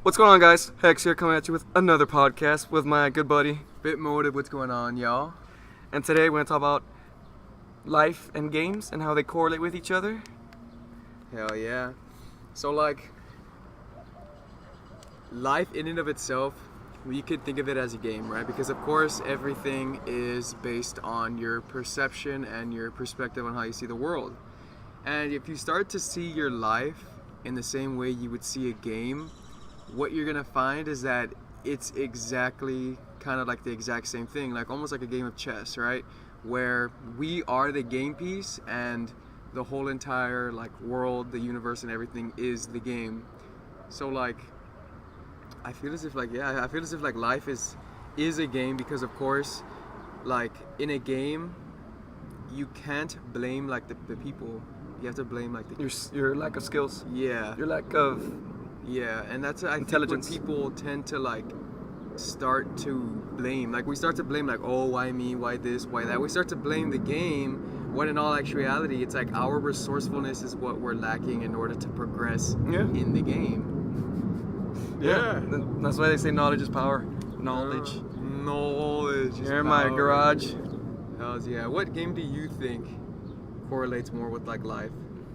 What's going on, guys? Hexs here, coming at you with another podcast with my good buddy. FitMotiv, what's going on, y'all? And today we're going to talk about life and games and how they correlate with each other. Hell yeah. So, life in and of itself, we could think of it as a game, right? Because, of course, everything is based on your perception and your perspective on how you see the world. And if you start to see your life in the same way you would see a game, what you're gonna find is that it's exactly kind of like the exact same thing, like almost like a game of chess, right? Where we are the game piece and the whole entire like world, the universe and everything is the game. So I feel as if life is a game because of course like in a game you can't blame like the people. You have to blame like Your lack of skills. yeah. Your lack of And that's I think when intelligence. people tend to like start to blame, like we start to blame like, oh, why me, why this, why that. We start to blame the game when in all actuality it's like our resourcefulness is what we're lacking in order to progress in the game. That's why they say knowledge is power. Knowledge. Knowledge. Here in my garage. Hells yeah. What game do you think correlates more with like life?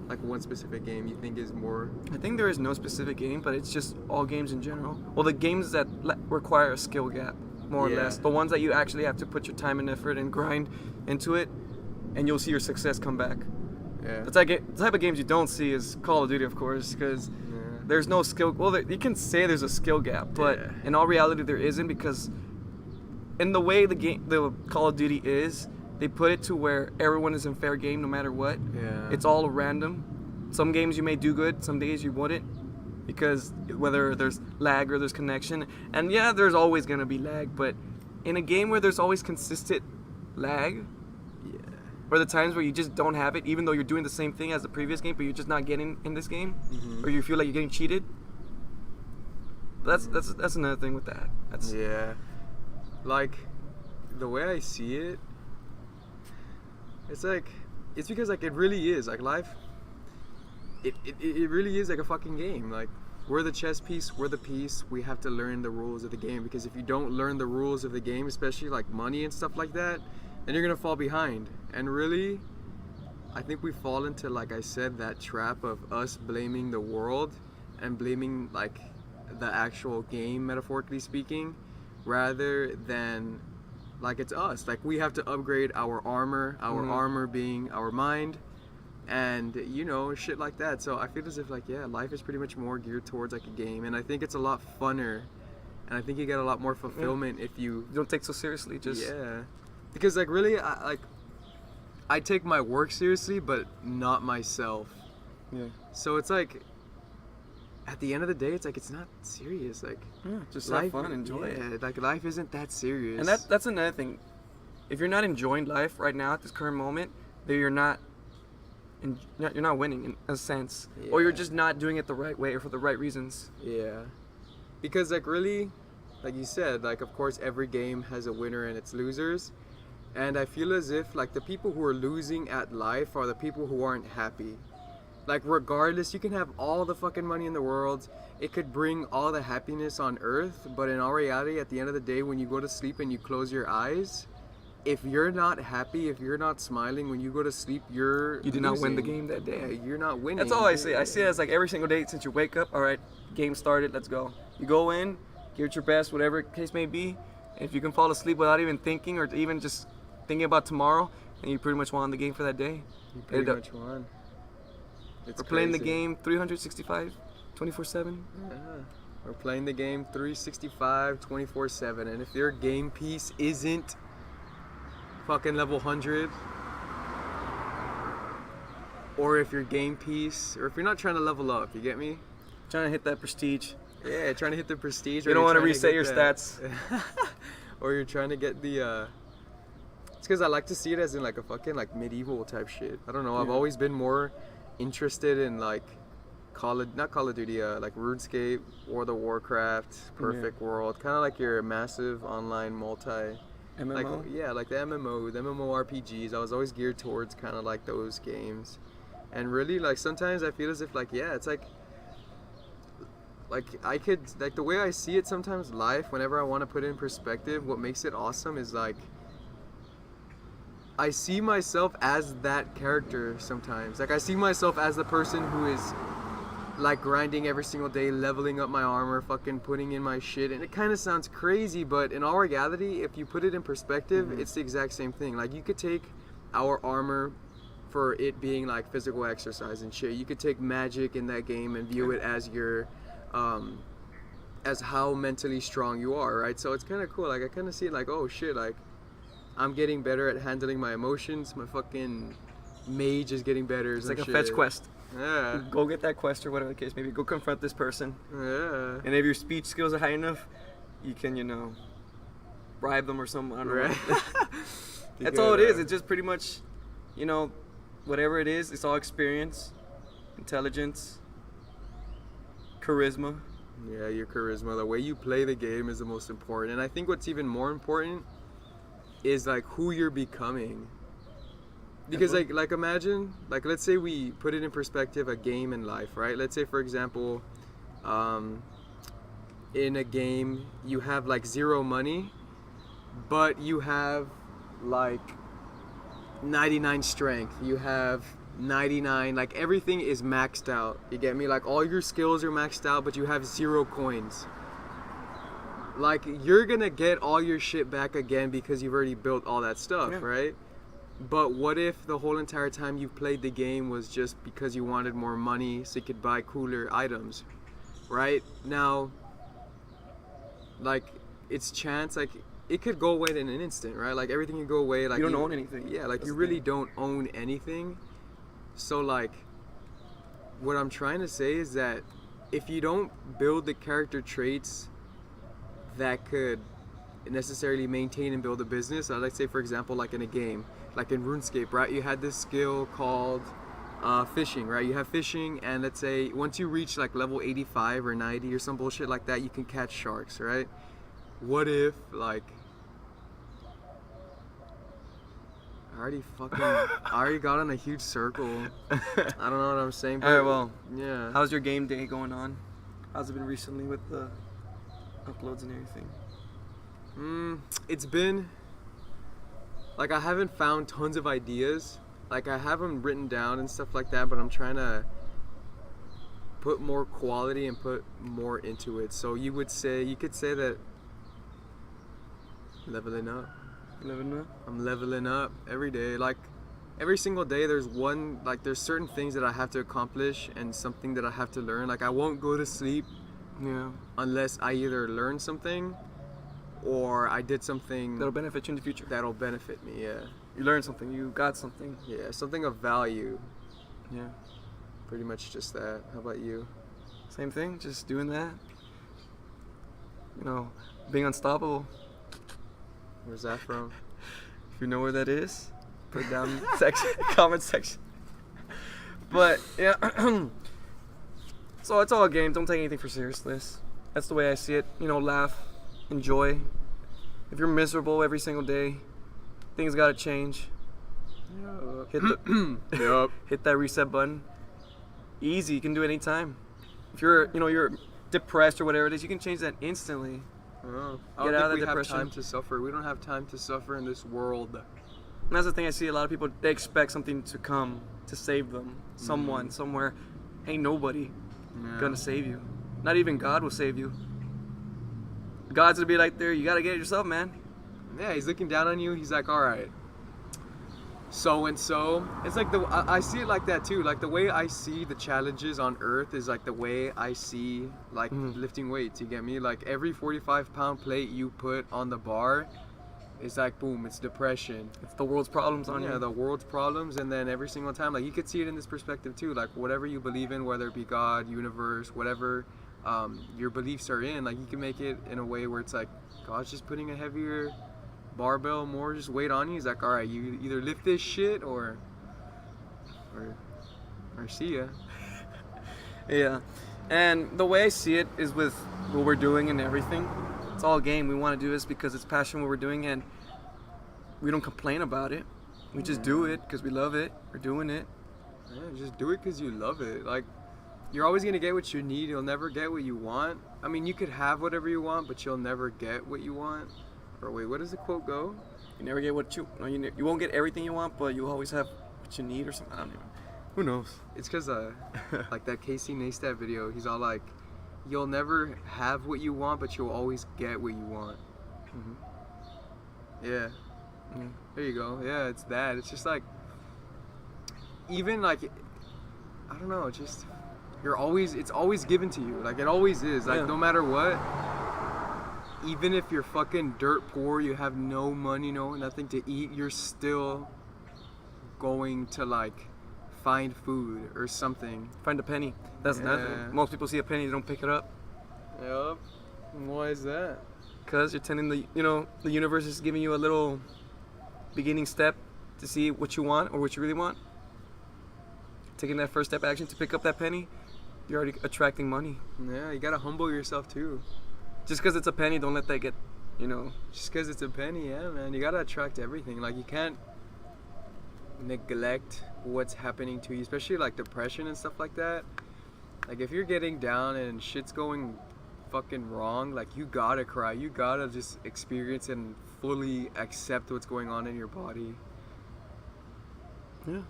Like one specific game you think is more? I think there is no specific game, but it's just all games in general. Well, the games that require a skill gap, more or less. The ones that you actually have to put your time and effort and grind into it, and you'll see your success come back. Yeah. The type of games you don't see is Call of Duty, of course, because there's no skill. Well, you can say there's a skill gap, but in all reality, there isn't, because in the way the Call of Duty is, they put it to where everyone is in fair game no matter what. Yeah. It's all random. Some games you may do good, some days you wouldn't, because whether there's lag or there's connection. And yeah, there's always going to be lag, but in a game where there's always consistent lag, or the times where you just don't have it, even though you're doing the same thing as the previous game, but you're just not getting in this game, or you feel like you're getting cheated. That's another thing with that. Like the way I see it, it's because like it really is like life. It really is like a fucking game. Like we're the chess piece, we're the piece. We have to learn the rules of the game, because if you don't learn the rules of the game, especially like money and stuff like that, then you're gonna fall behind. And really, I think we fall into, like I said, that trap of us blaming the world and blaming like the actual game, metaphorically speaking, rather than like it's us. Like we have to upgrade our armor, armor being our mind, and shit like that. So I feel as if life is pretty much more geared towards like a game, and I think it's a lot funner, and I think you get a lot more fulfillment if you don't take so seriously. Because like really, I take my work seriously, but not myself. So it's like, at the end of the day, it's like it's not serious. Like just life, have fun and enjoy it. Like life isn't that serious. And that's another thing. If you're not enjoying life right now at this current moment, then you're not winning in a sense, or you're just not doing it the right way or for the right reasons. Because like really, like you said, like of course every game has a winner and its losers, and I feel as if like the people who are losing at life are the people who aren't happy. Like regardless, you can have all the fucking money in the world, it could bring all the happiness on earth, but in all reality, at the end of the day, when you go to sleep and you close your eyes, if you're not happy, if you're not smiling when you go to sleep, you did not win the game that day. Yeah, you're not winning. That's all I see. I see it as like every single day since you wake up. All right, game started. Let's go. You go in, give it your best, whatever case may be. And if you can fall asleep without even thinking, or even just thinking about tomorrow, then you pretty much won the game for that day. You pretty much won. We're playing the game 365, 24/7. We're playing the game 365, 24/7, and if your game piece isn't fucking level 100, or if your game piece, or if you're not trying to level up, you get me? Trying to hit that prestige. Yeah, trying to hit the prestige. You don't want to reset your stats. Or you're trying to get the it's because I like to see it as in like a fucking like medieval type shit. I don't know, I've always been more interested in like not Call of Duty, like RuneScape, World of Warcraft, Perfect World, kind of like your massive online multi MMO? Like the MMORPGs. I was always geared towards kind of like those games. And really, like, sometimes I feel as if, like, it's like like I could like the way I see it sometimes life whenever I want to put it in perspective, what makes it awesome is like I see myself as that character sometimes. Like I see myself as the person who is like grinding every single day, leveling up my armor, fucking putting in my shit, and it kind of sounds crazy, but in all reality, if you put it in perspective, it's the exact same thing. Like you could take our armor for it being like physical exercise and shit. You could take magic in that game and view it as your as how mentally strong you are, right? So it's kind of cool. Like I kind of see it like, oh shit, like I'm getting better at handling my emotions. My fucking mage is getting better. It's like a fetch quest. Yeah. Go get that quest or whatever the case. Maybe go confront this person. Yeah. And if your speech skills are high enough, you can, bribe them or something. I don't know. That's all it is. It's just pretty much, whatever it is, it's all experience, intelligence, charisma. Yeah, your charisma. The way you play the game is the most important. And I think what's even more important is like who you're becoming. Because like imagine, like let's say we put it in perspective, a game in life, right? Let's say for example, in a game you have like 0 money, but you have like 99 strength, you have 99, like everything is maxed out. You get me? Like all your skills are maxed out, but you have 0 coins. Like you're gonna get all your shit back again because you've already built all that stuff, right? But what if the whole entire time you've played the game was just because you wanted more money so you could buy cooler items, right? Now, like, it's chance, like, it could go away in an instant, right? Like, everything can go away. Like you don't own anything. Yeah, like, you really don't own anything. So, like, what I'm trying to say is that if you don't build the character traits that could necessarily maintain and build a business, I'd like to say, for example, like in a game, like in RuneScape, right? You had this skill called fishing, right? You have fishing, and let's say once you reach like level 85 or 90 or some bullshit like that, you can catch sharks, right? What if like I already got on a huge circle. I don't know what I'm saying. But, all right, well, yeah. How's your game day going on? How's it been recently with the uploads and everything? It's been like I haven't found tons of ideas. Like I have them written down and stuff like that, but I'm trying to put more quality and put more into it. So you could say that leveling up. I'm leveling up every day. Like every single day there's certain things that I have to accomplish and something that I have to learn. Like I won't go to sleep unless I either learn something or I did something that'll benefit you in the future. That'll benefit me, yeah. You learned something, you got something. Yeah, something of value. Yeah. Pretty much just that. How about you? Same thing, just doing that. Being unstoppable. Where's that from? If you know where that is, put it down in the comment section. But, yeah. So it's all a game. Don't take anything for seriousness. That's the way I see it. Laugh. Enjoy. If you're miserable every single day, things gotta change. Hit hit that reset button. Easy, you can do it anytime. If you're depressed or whatever it is, you can change that instantly. Get out of the depression. We have time to suffer. We don't have time to suffer in this world. And that's the thing I see. A lot of people, they expect something to come to save them. Someone, somewhere. Ain't nobody gonna save you. Not even God will save you. God's gonna be like there, you gotta get it yourself, man. Yeah, he's looking down on you. He's like, all right, so and so. It's like I see it like that too. Like the way I see the challenges on Earth is like the way I see like lifting weights. You get me? Like every 45-pound plate you put on the bar, it's like boom, it's depression. It's the world's problems on you. Yeah, the world's problems, and then every single time, like you could see it in this perspective too. Like whatever you believe in, whether it be God, universe, whatever. Your beliefs are in, like you can make it in a way where it's like God's just putting a heavier barbell, more just weight on you. He's like, all right, you either lift this shit or see ya. Yeah, and the way I see it is with what we're doing and everything. It's all a game. We want to do this because it's passion what we're doing, and we don't complain about it. We just do it because we love it. We're doing it. Yeah, just do it because you love it. Like you're always gonna get what you need. You'll never get what you want. I mean, you could have whatever you want, but you'll never get what you want. Or wait, what does the quote go? You never get what you. No, you won't get everything you want, but you always have what you need or something. I don't even. Who knows? It's because like that Casey Neistat video. He's all like, "You'll never have what you want, but you'll always get what you want." Yeah. There you go. Yeah, it's that. It's just like, even like, I don't know. Just it's always given to you. Like it always is. Like no matter what. Even if you're fucking dirt poor, you have no money, nothing to eat, you're still going to like find food or something. Find a penny. That's nothing. Most people see a penny, they don't pick it up. Yep. Why is that? Because you're telling the universe is giving you a little beginning step to see what you want or what you really want. Taking that first step action to pick up that penny, you're already attracting money. Yeah, you gotta humble yourself too. Just because it's a penny, don't let that get, Just because it's a penny, yeah, man. You gotta attract everything. Like, you can't neglect what's happening to you, especially like depression and stuff like that. Like, if you're getting down and shit's going fucking wrong, like, you gotta cry. You gotta just experience and fully accept what's going on in your body. Yeah.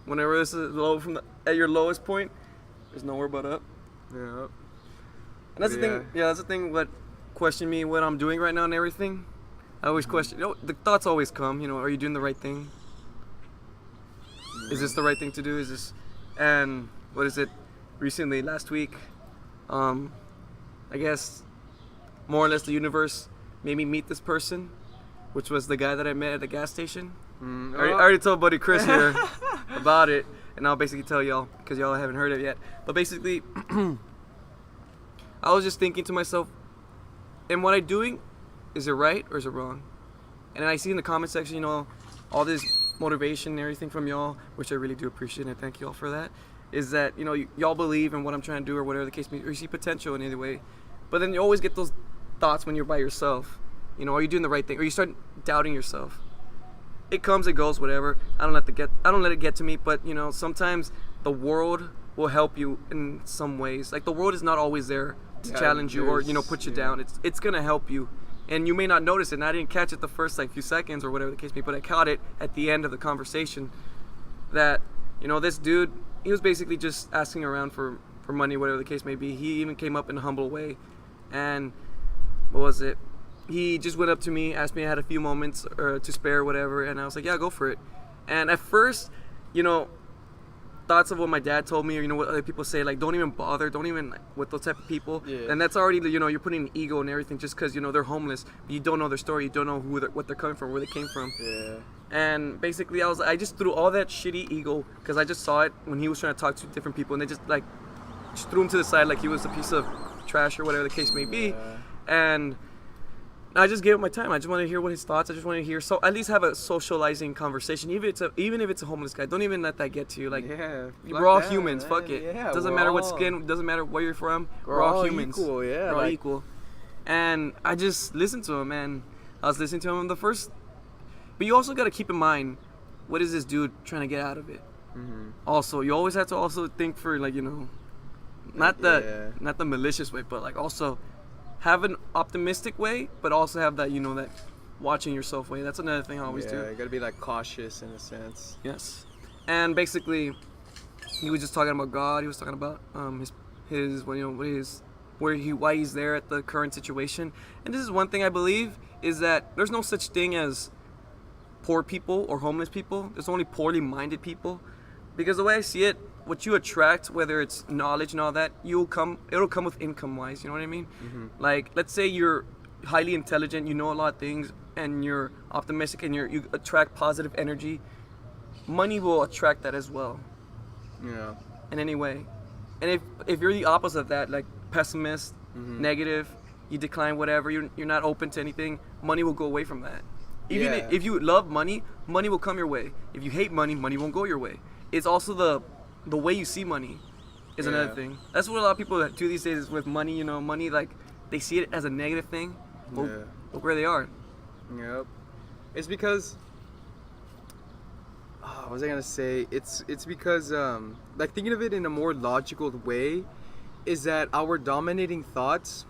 Whenever this is low at your lowest point, there's nowhere but up. Yeah. And that's the thing. Yeah, that's the thing. What question me what I'm doing right now and everything. I always question. The thoughts always come. Are you doing the right thing? Is this the right thing to do? Is this? And what is it? Recently, last week, I guess, more or less, the universe made me meet this person, which was the guy that I met at the gas station. I already told buddy Chris here about it, and I'll basically tell y'all because y'all haven't heard it yet. But basically. I was just thinking to myself, am what I'm doing, is it right or is it wrong? And I see in the comment section, all this motivation and everything from y'all, which I really do appreciate, and I thank y'all for that, is that, y'all believe in what I'm trying to do or whatever the case may be, or you see potential in either way. But then you always get those thoughts when you're by yourself. Are you doing the right thing? Or you start doubting yourself. It comes, it goes, whatever. I don't let it get to me, but, sometimes the world will help you in some ways. Like, the world is not always there to challenge you or put you down. It's gonna help you, and you may not notice it. And I didn't catch it the first few seconds or whatever the case may be, but I caught it at the end of the conversation. That this dude, he was basically just asking around for money, whatever the case may be. He even came up in a humble way, and what was it? He just went up to me, asked me if I had a few moments to spare, whatever, and I was like, yeah, go for it. And at first, thoughts of what my dad told me, or what other people say, like, don't even bother, don't even with those type of people. And that's already, you're putting an ego and everything just because they're homeless. You don't know their story, you don't know what they're coming from, where they came from. And basically I just threw all that shitty ego because I just saw it when he was trying to talk to different people, and they just threw him to the side like he was a piece of trash or whatever the case may be. And I just gave him my time. I just wanted to hear what his thoughts. I just wanted to hear, so at least have a socializing conversation. Even if it's a homeless guy, don't even let that get to you. Like, we're all humans. Man. Fuck it. Yeah, doesn't matter what skin. Doesn't matter where you're from. We're all humans. Equal. Yeah, we're all equal. And I just listened to him, and I was listening to him the first. But you also got to keep in mind, what is this dude trying to get out of it? Also, you always have to also think for not the malicious way, but also. Have an optimistic way, but also have that, that watching yourself way. That's another thing I always do. Yeah, you gotta be cautious in a sense. Yes. And basically, he was just talking about God. He was talking about why he's there at the current situation. And this is one thing I believe is that there's no such thing as poor people or homeless people. There's only poorly minded people. Because the way I see it, what you attract, whether it's knowledge and all that, it'll come with income wise, you know what I mean? Like, let's say you're highly intelligent, you know a lot of things, and you're optimistic, and you attract positive energy. Money will attract that as well. Yeah. In any way. And if you're the opposite of that, like pessimist, negative, you decline whatever, you're not open to anything, money will go away from that. Even if you love money, money will come your way. If you hate money, money won't go your way. It's also the way you see money is another thing. That's what a lot of people do these days is with money, money, they see it as a negative thing. Look where they are. Yep. It's because what was I gonna say? It's because like thinking of it in a more logical way is that our dominating thoughts,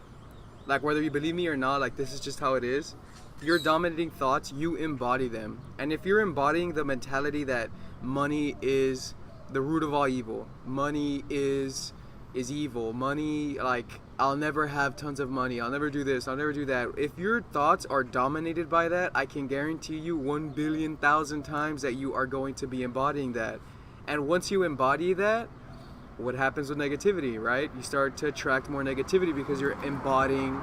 like whether you believe me or not, like this is just how it is. Your dominating thoughts, you embody them. And if you're embodying the mentality that money is the root of all evil, money is evil, money, like I'll never have tons of money, I'll never do this, I'll never do that. If your thoughts are dominated by that, I can guarantee you 1,000,000,000 times that you are going to be embodying that. And once you embody that, what happens with negativity, right? You start to attract more negativity because you're embodying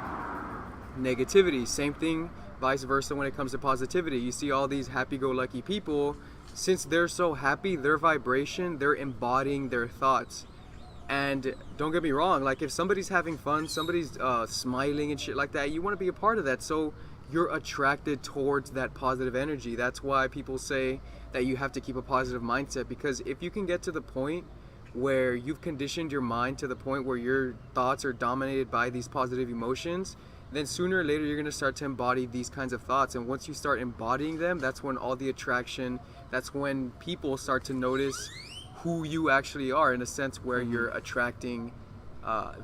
negativity. Same thing, vice versa, when it comes to positivity. You see all these happy-go-lucky people, since they're so happy, their vibration, they're embodying their thoughts. And don't get me wrong, like if somebody's having fun, somebody's smiling and shit like that, you want to be a part of that. So you're attracted towards that positive energy. That's why people say that you have to keep a positive mindset, because if you can get to the point where you've conditioned your mind to the point where your thoughts are dominated by these positive emotions, then sooner or later you're going to start to embody these kinds of thoughts. And once you start embodying them, that's when all the attraction, that's when people start to notice who you actually are, in a sense where you're attracting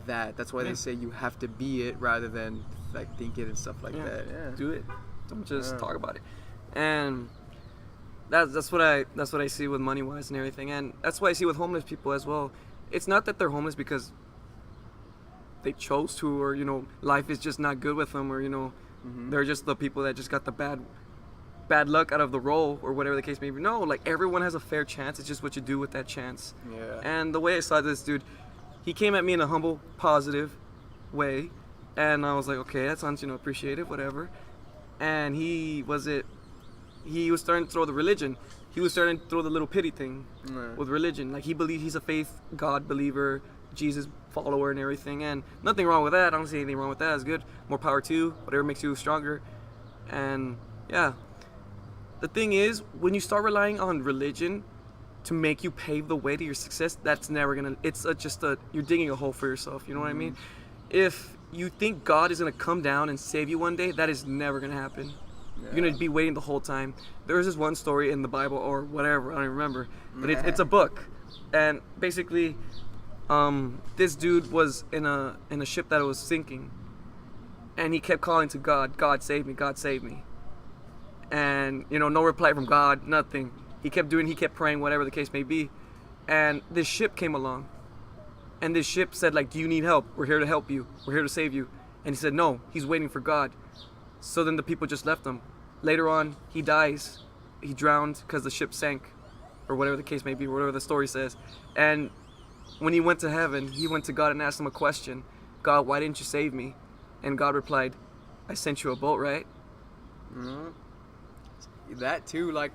that. That's why they say you have to be it rather than like think it and stuff like that. Yeah. Do it. Don't just talk about it. And that's what I see with money wise and everything, and that's what I see with homeless people as well. It's not that they're homeless because they chose to, or life is just not good with them, or they're just the people that just got the bad luck out of the roll, or whatever the case may be. No, like everyone has a fair chance. It's just what you do with that chance. Yeah. And the way I saw this dude, he came at me in a humble, positive way, and I was like, okay, that sounds appreciative, whatever. And he was starting to throw the religion. He was starting to throw the little pity thing with religion. Like he's a faith God believer, Jesus follower and everything. And nothing wrong with that. I don't see anything wrong with that. It's good. More power to you. Whatever makes you stronger. And yeah. The thing is, when you start relying on religion to make you pave the way to your success, that's never gonna, you're digging a hole for yourself. You know what I mean? If you think God is gonna come down and save you one day, that is never gonna happen. Yeah. You're gonna be waiting the whole time. There was this one story in the Bible or whatever, I don't even remember, but it's a book, and basically, this dude was in a ship that was sinking, and he kept calling to God, God save me, God save me, and no reply from God, nothing. He kept praying, whatever the case may be, and this ship came along, and this ship said like, do you need help? We're here to help you. We're here to save you. And he said no, he's waiting for God. So then the people just left him. Later on, he dies. He drowned because the ship sank, or whatever the case may be, whatever the story says. And when he went to heaven, he went to God and asked him a question. God, why didn't you save me? And God replied, I sent you a boat, right? That too, like,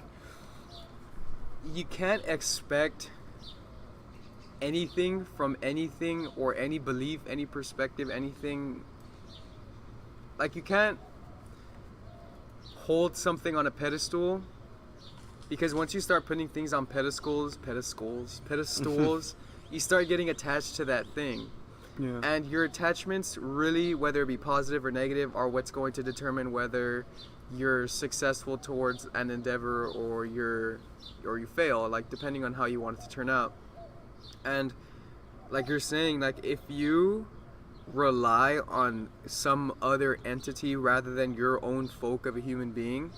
you can't expect anything from anything, or any belief, any perspective, anything. Like, you can't hold something on a pedestal, because once you start putting things on pedestals, you start getting attached to that thing. Yeah. And your attachments really, whether it be positive or negative, are what's going to determine whether you're successful towards an endeavor or you fail, like depending on how you want it to turn out. And like you're saying, like if you rely on some other entity rather than your own folk of a human being,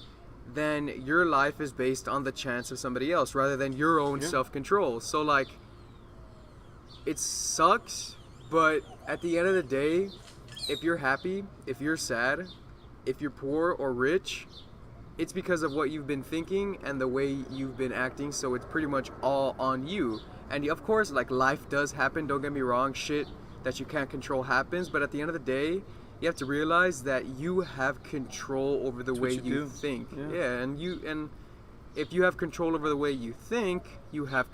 then your life is based on the chance of somebody else rather than your own self-control. So like, it sucks, but at the end of the day, if you're happy, if you're sad, if you're poor or rich, it's because of what you've been thinking and the way you've been acting. So it's pretty much all on you. And of course, like, life does happen, don't get me wrong, shit that you can't control happens, but at the end of the day, you have to realize that you have control over the way you think. And if you have control over the way you think, you have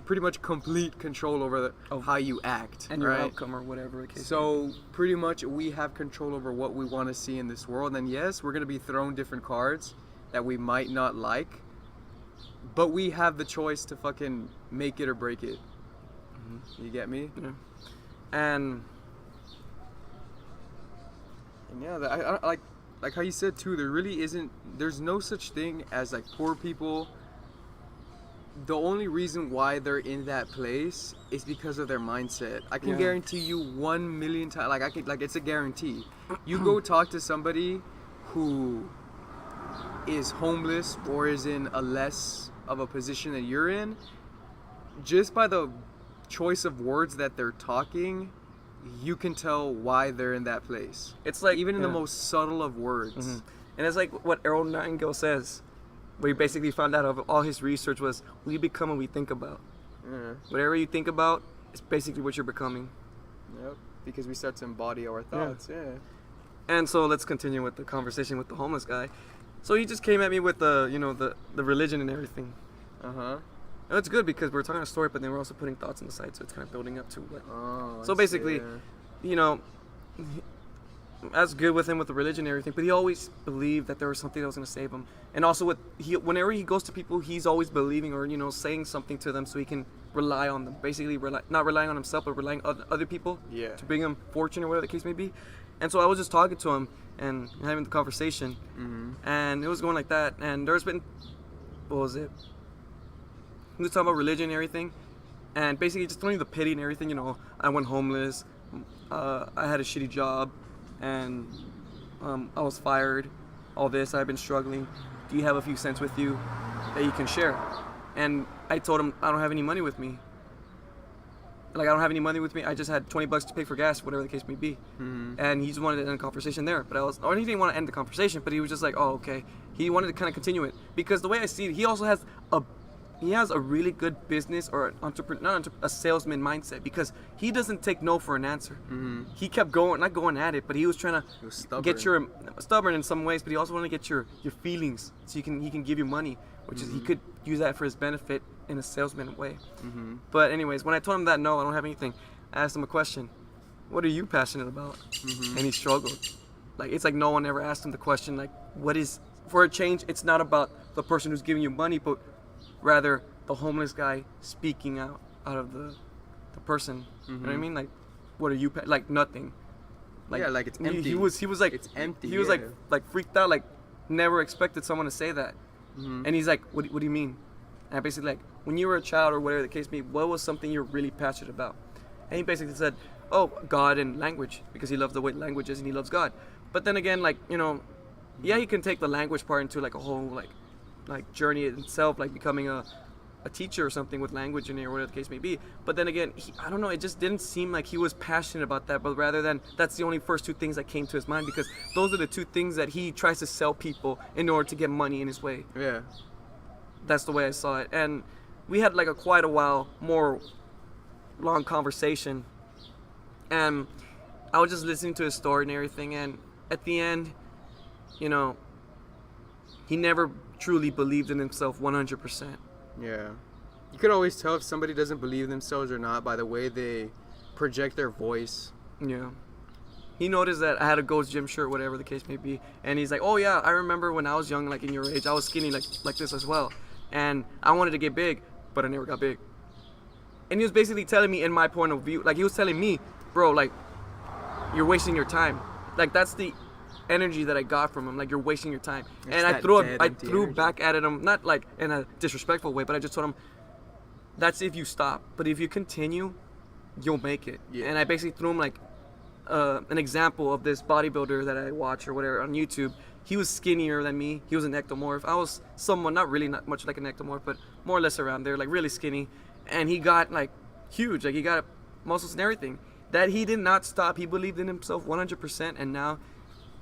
pretty much complete control over how you act and your outcome, or whatever the case. So pretty much we have control over what we want to see in this world. And yes, we're going to be thrown different cards that we might not like, but we have the choice to fucking make it or break it. You get me? Yeah. And yeah, I like how you said too, there's no such thing as like poor people the only reason why they're in that place is because of their mindset. I can guarantee you 1,000,000 times. Like it's a guarantee. You go talk to somebody who is homeless or is in a less of a position that you're in, just by the choice of words that they're talking, you can tell why they're in that place. It's like even in the most subtle of words. And it's like what Errol Nightingale says, where he basically found out of all his research was, we become what we think about. Whatever you think about is basically what you're becoming. Yep. Because we start to embody our thoughts. Yeah. And so let's continue with the conversation with the homeless guy. So he just came at me with the religion and everything. And it's good because we're telling a story, but then we're also putting thoughts on the side, so it's kind of building up to what. So basically, I was good with him with the religion and everything, but he always believed that there was something that was going to save him. And also, whenever he goes to people, he's always believing or saying something to them so he can rely on them. Basically, not relying on himself, but relying on other people to bring him fortune or whatever the case may be. And so I was just talking to him and having the conversation, and it was going like that. And there's been, what was it? He was talking about religion and everything, and basically just telling the pity and everything. I went homeless, I had a shitty job, and I was fired. All this, I've been struggling. Do you have a few cents with you that you can share? And I told him I don't have any money with me. Like, I don't have any money with me. I just had $20 to pay for gas, whatever the case may be. And he just wanted to end the conversation there. Or he didn't want to end the conversation, but he was just like, oh, okay. He wanted to kind of continue it because the way I see it, he also has a really good business or a salesman mindset because he doesn't take no for an answer. He kept not going at it, but he was trying to get your stubborn in some ways, but he also wanted to get your feelings so he can give you money, which is he could use that for his benefit in a salesman way. But anyways, when I told him that no, I don't have anything, I asked him a question. What are you passionate about? And he struggled. Like, it's like no one ever asked him the question, like, what is, for a change, it's not about the person who's giving you money, but rather the homeless guy speaking out of the person. You know what I mean? Like, what are you like nothing. Like, yeah, like it's empty. He was like, it's empty. He was like freaked out, like never expected someone to say that. And he's like, what do you mean? And I basically like, when you were a child or whatever the case may be, what was something you're really passionate about? And he basically said, oh, God and language, because he loves the way language is and he loves God. But then again, like, yeah, he can take the language part into like a whole like journey itself, like becoming a teacher or something with language and whatever the case may be. But then again, I don't know, it just didn't seem like he was passionate about that, but rather than that's the only first two things that came to his mind, because those are the two things that he tries to sell people in order to get money in his way. Yeah. That's the way I saw it. And we had like quite a while more long conversation, and I was just listening to his story and everything, and at the end, he never truly believed in himself 100%. Yeah. You could always tell if somebody doesn't believe in themselves or not by the way they project their voice. Yeah. He noticed that I had a Gold's Gym shirt, whatever the case may be, and he's like, oh yeah, I remember when I was young, like in your age, I was skinny like this as well, and I wanted to get big, but I never got big. And he was basically telling me in my point of view, like he was telling me, bro, like, you're wasting your time. Like, that's the energy that I got from him, like, you're wasting your time. It's and I threw energy. back at him, not like in a disrespectful way, but I just told him, that's if you stop, but if you continue, you'll make it. Yeah. And I basically threw him like an example of this bodybuilder that I watch or whatever on YouTube. He was skinnier than me. He was an ectomorph. I was someone not much like an ectomorph, but more or less around there, like really skinny. And he got like huge, like he got muscles and everything. That he did not stop. He believed in himself 100%, and now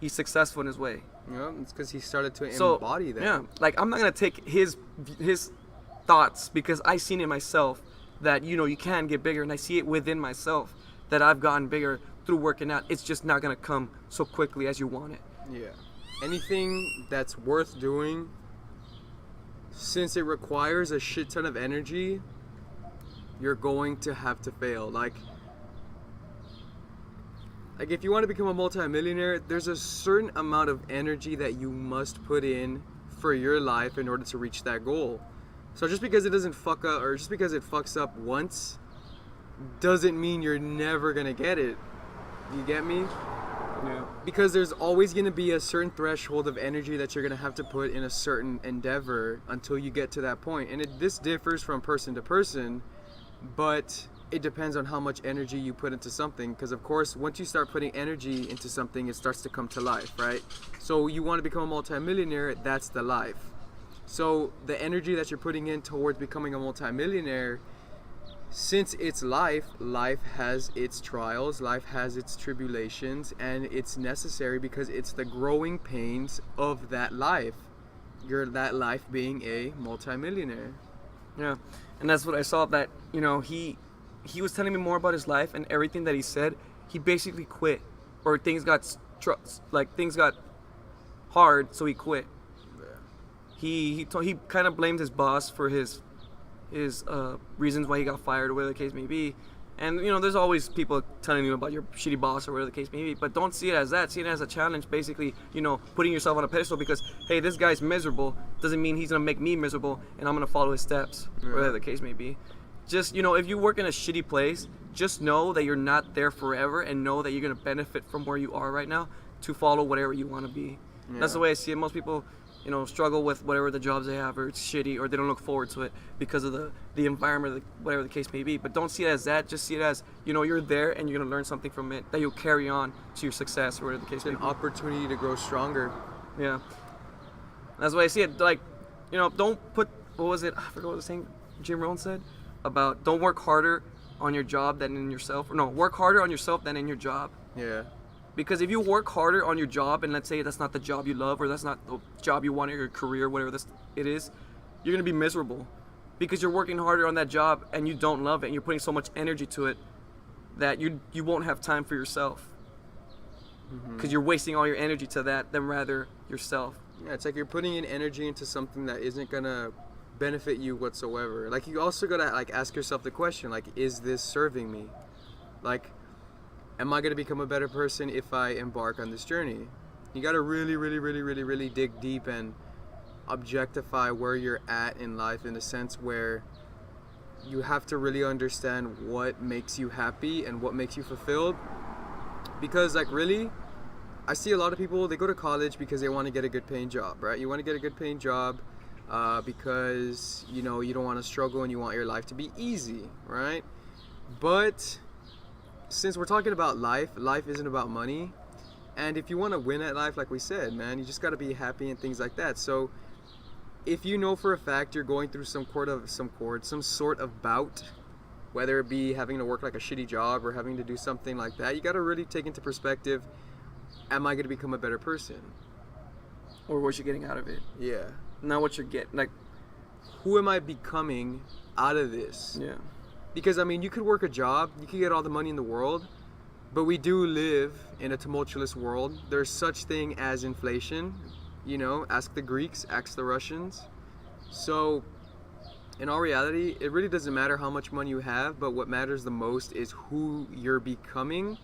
he's successful in his way. Yeah, it's because he started to So, embody that. yeah, like I'm not gonna take his thoughts, because I seen it myself that you can get bigger, and I see it within myself that I've gotten bigger through working out. It's just not gonna come so quickly as you want it. Yeah. Anything that's worth doing, since it requires a shit ton of energy, you're going to have to fail. Like if you want to become a multimillionaire, there's a certain amount of energy that you must put in for your life in order to reach that goal. So just because it doesn't fuck up, or just because it fucks up once, doesn't mean you're never gonna get it. You get me? Yeah. Because there's always going to be a certain threshold of energy that you're going to have to put in a certain endeavor until you get to that point. And this differs from person to person, but it depends on how much energy you put into something. Because, of course, once you start putting energy into something, it starts to come to life, right? So you want to become a multimillionaire, that's the life. So the energy that you're putting in towards becoming a multimillionaire, since it's life has its trials, life has its tribulations, and it's necessary because it's the growing pains of that life. That life being a multimillionaire. Yeah, and that's what I saw. That he was telling me more about his life, and everything that he said, he basically quit, or things got things got hard, so he quit. He kind of blamed his boss for his reasons why he got fired or whatever the case may be. And there's always people telling you about your shitty boss or whatever the case may be, but don't see it as that. See it as a challenge, basically, putting yourself on a pedestal because, hey, this guy's miserable doesn't mean he's gonna make me miserable and I'm gonna follow his steps, whatever the case may be. Just, if you work in a shitty place, just know that you're not there forever and know that you're gonna benefit from where you are right now to follow whatever you wanna be. Yeah. That's the way I see it. Most people struggle with whatever the jobs they have, or it's shitty, or they don't look forward to it because of the environment, whatever the case may be. But don't see it as that. Just see it as, you're there and you're going to learn something from it that you'll carry on to your success, or whatever the case may be. An opportunity to grow stronger. Yeah. That's the way I see it. Like, don't put, what was it? I forgot what the saying Jim Rohn said about don't work harder on your job than in yourself. Or no, work harder on yourself than in your job. Yeah. Because if you work harder on your job, and let's say that's not the job you love, or that's not the job you want in your career, whatever it is, you're going to be miserable. Because you're working harder on that job, and you don't love it, and you're putting so much energy to it, that you won't have time for yourself. Because you're wasting all your energy to that, than rather yourself. Yeah, it's like you're putting in energy into something that isn't going to benefit you whatsoever. Like, you also got to ask yourself the question, is this serving me? Am I going to become a better person if I embark on this journey? You got to really, really, really, really, really dig deep and objectify where you're at in life, in a sense where you have to really understand what makes you happy and what makes you fulfilled. Because really, I see a lot of people, they go to college because they want to get a good paying job, right? You want to get a good paying job because, you don't want to struggle and you want your life to be easy, right? But since we're talking about life isn't about money. And if you want to win at life, like we said, man, you just got to be happy and things like that. So if you know for a fact you're going through some sort of bout, whether it be having to work like a shitty job or having to do something like that, you got to really take into perspective, am I going to become a better person? Or what you're getting out of it. Yeah. Not what you're getting. Who am I becoming out of this? Yeah. Because, you could work a job, you could get all the money in the world, but we do live in a tumultuous world. There's such thing as inflation, ask the Greeks, ask the Russians. So, in all reality, it really doesn't matter how much money you have, but what matters the most is who you're becoming.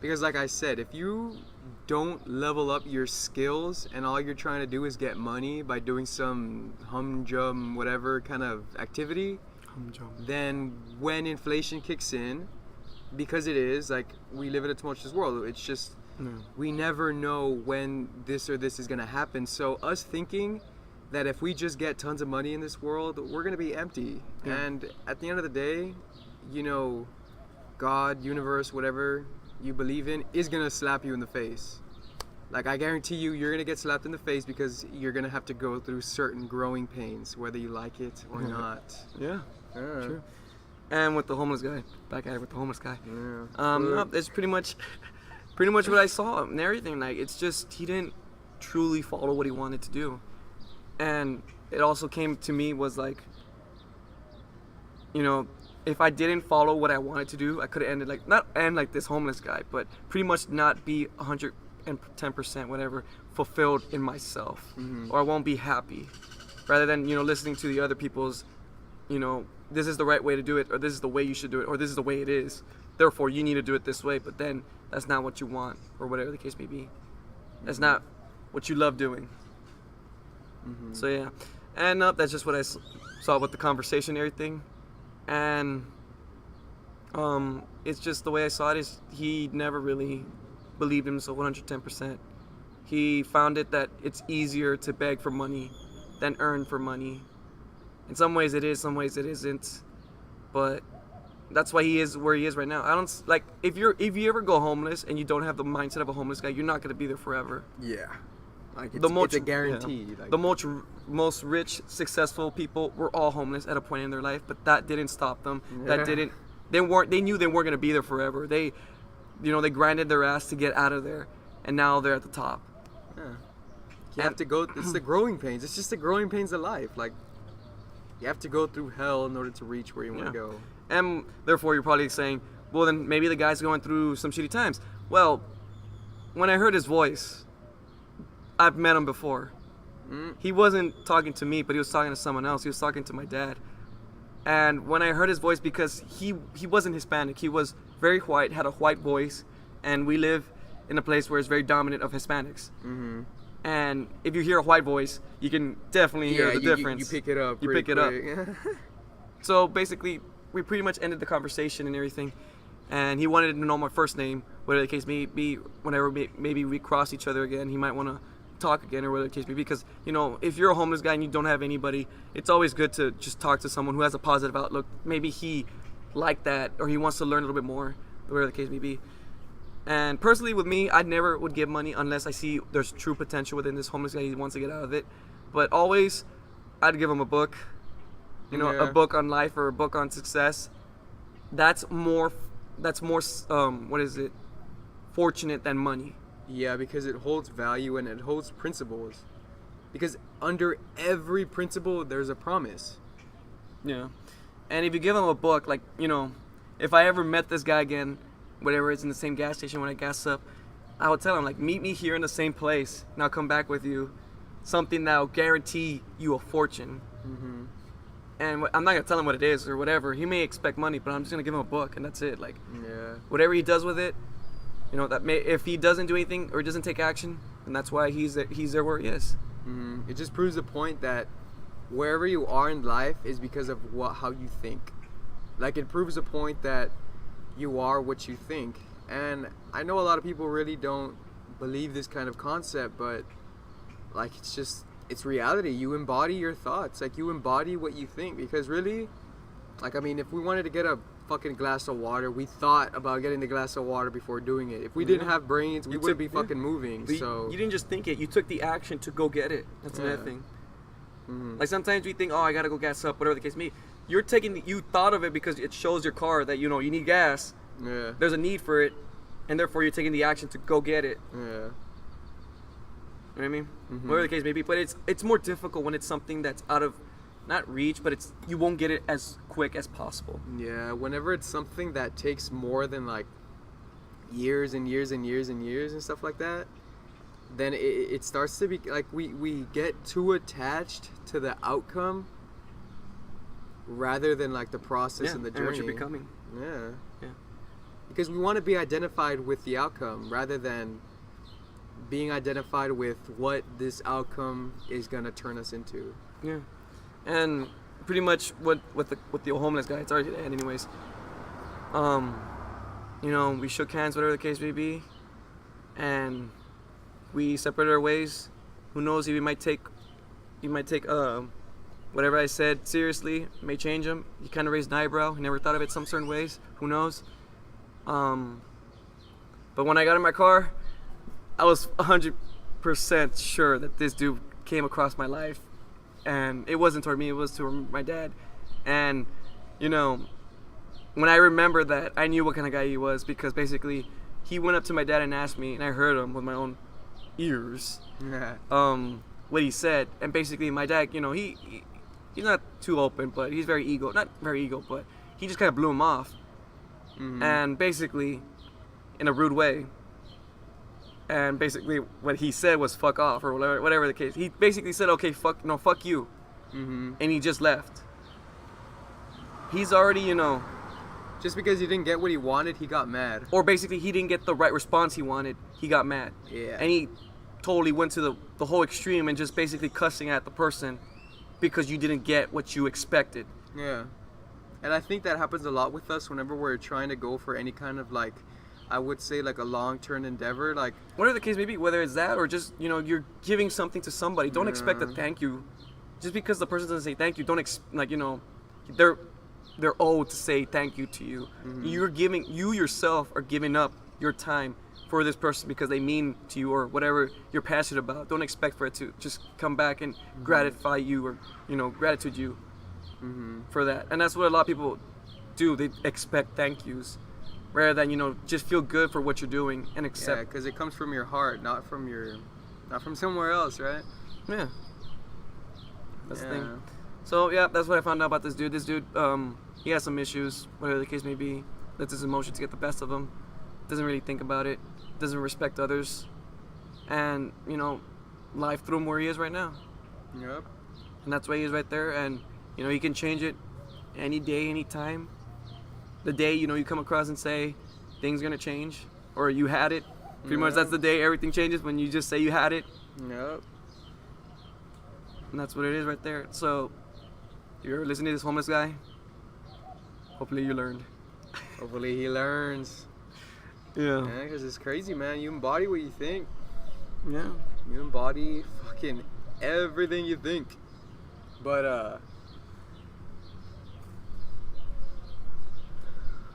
Because like I said, if you don't level up your skills and all you're trying to do is get money by doing some hum-jum, whatever kind of activity, then when inflation kicks in, because it is, we live in a tumultuous world, it's just, we never know when this or this is going to happen. So us thinking that if we just get tons of money in this world, we're going to be empty. Yeah. And at the end of the day, God, universe, whatever you believe in, is going to slap you in the face. I guarantee you're going to get slapped in the face because you're going to have to go through certain growing pains, whether you like it or not. Yeah. True. And with the homeless guy, back at it with the homeless guy. Yeah. It's pretty much what I saw and everything. It's just he didn't truly follow what he wanted to do, and it also came to me was if I didn't follow what I wanted to do, I could have ended not end like this homeless guy, but pretty much not be 110% whatever fulfilled in myself, or I won't be happy. Rather than listening to the other people's, this is the right way to do it, or this is the way you should do it, or this is the way it is. Therefore, you need to do it this way. But then that's not what you want, or whatever the case may be. That's not what you love doing. So yeah, and that's just what I saw with the conversation and everything. And it's just the way I saw it is he never really believed in himself 110%. He found it that it's easier to beg for money than earn for money. In some ways it is, some ways it isn't. But that's why he is where he is right now. I don't like if you ever go homeless and you don't have the mindset of a homeless guy, you're not gonna be there forever. Yeah. Like It's a guarantee. Yeah. Like, The most rich, successful people were all homeless at a point in their life, but that didn't stop them. Yeah. They knew they weren't gonna be there forever. They grinded their ass to get out of there, and now they're at the top. yeah. You have to go. It's the growing pains. It's just the growing pains of life. Like, you have to go through hell in order to reach where you want to Yeah. go. And therefore, you're probably saying, well, then maybe the guy's going through some shitty times. Well, when I heard his voice, I've met him before. He wasn't talking to me, but he was talking to someone else. He was talking to my dad. And when I heard his voice, because he wasn't Hispanic, he was very white, had a white voice, and we live in a place where it's very dominant of Hispanics. Mm-hmm. And if you hear a white voice, you can definitely hear the difference. You pick it up. You pretty pick it up. quick. So basically, we pretty much ended the conversation and everything. And he wanted to know my first name, whatever the case may be. Whenever maybe we cross each other again, he might want to talk again, or whatever the case may be. Because, if you're a homeless guy and you don't have anybody, it's always good to just talk to someone who has a positive outlook. Maybe he liked that, or he wants to learn a little bit more, whatever the case may be. And personally, with me, I never would give money unless I see there's true potential within this homeless guy. He wants to get out of it. But always, I'd give him a book. Yeah. A book on life or a book on success. That's more fortunate than money. Yeah, because it holds value and it holds principles. Because under every principle, there's a promise. Yeah. And if you give him a book, like, if I ever met this guy again, whatever, it's in the same gas station when I gas up, I would tell him, like, meet me here in the same place, and I'll come back with you. Something that'll guarantee you a fortune. Mm-hmm. And I'm not going to tell him what it is or whatever. He may expect money, but I'm just going to give him a book, and that's it. Like, Yeah. whatever he does with it, if he doesn't do anything or doesn't take action, then that's why he's there where he is. Mm-hmm. It just proves the point that wherever you are in life is because of how you think. Like, it proves the point that you are what you think. And I know a lot of people really don't believe this kind of concept, but like, it's reality. You embody your thoughts. Like, you embody what you think. Because really, like, I mean, if we wanted to get a fucking glass of water, we thought about getting the glass of water before doing it. If we didn't have brains, we wouldn't be fucking moving. But So you didn't just think it, you took the action to go get it. That's Yeah. another thing. Mhm. Like, sometimes we think, oh, I gotta go gas up, whatever the case may be. You thought of it because it shows your car that you need gas. Yeah. There's a need for it, and therefore you're taking the action to go get it. Yeah. You know what I mean? Mhm. Whatever the case may be. But it's more difficult when it's something that's out of not reach, but you won't get it as quick as possible. Yeah, whenever it's something that takes more than like years and years and years and years and stuff like that, then it starts to be like we get too attached to the outcome rather than like the process and the journey. And what you're becoming. Yeah. Yeah. Because we want to be identified with the outcome rather than being identified with what this outcome is gonna turn us into. Yeah. And pretty much with the homeless guy, it's already dead anyways. We shook hands, whatever the case may be, and we separated our ways. Who knows? He might take whatever I said seriously. It may change him. He kind of raised an eyebrow. He never thought of it some certain ways. Who knows? But when I got in my car, I was 100% sure that this dude came across my life. And it wasn't toward me, it was toward my dad. And, when I remember that, I knew what kind of guy he was, because basically he went up to my dad and asked me, and I heard him with my own ears, Yeah. what he said. And basically my dad, he's not too open, but he's not very ego, but he just kind of blew him off. Mhm. And basically, in a rude way. And basically what he said was fuck off, or whatever the case. He basically said, okay, fuck you. Mhm. And he just left. He's already, Just because he didn't get what he wanted, he got mad. or basically he didn't get the right response he wanted. He got mad. Yeah. And he totally went to the whole extreme and just basically cussing at the person because you didn't get what you expected. Yeah. And I think that happens a lot with us whenever we're trying to go for any kind of like I would say like a long-term endeavor. Like, whatever the case may be, whether it's that or just, you're giving something to somebody. Don't expect a thank you. Just because the person doesn't say thank you, they're owed to say thank you to you. You yourself are giving up your time for this person because they mean to you or whatever you're passionate about. Don't expect for it to just come back and gratify you or, gratitude you for that. And that's what a lot of people do. They expect thank yous rather than, just feel good for what you're doing and accept. Yeah, because it comes from your heart, not from somewhere else, right? Yeah. That's the thing. So, yeah, that's what I found out about this dude. This dude, he has some issues, whatever the case may be. Lets his emotions get the best of him. Doesn't really think about it. Doesn't respect others. And, life threw him where he is right now. Yep. And that's why he is right there. And, he can change it any day, any time. The day, you come across and say, things going to change. Or you had it. Pretty much that's the day everything changes, when you just say you had it. Yep. And that's what it is right there. So, if you're listening to this homeless guy, hopefully you learned. Hopefully he learns. Yeah. Yeah, because it's crazy, man. You embody what you think. Yeah. You embody fucking everything you think. But,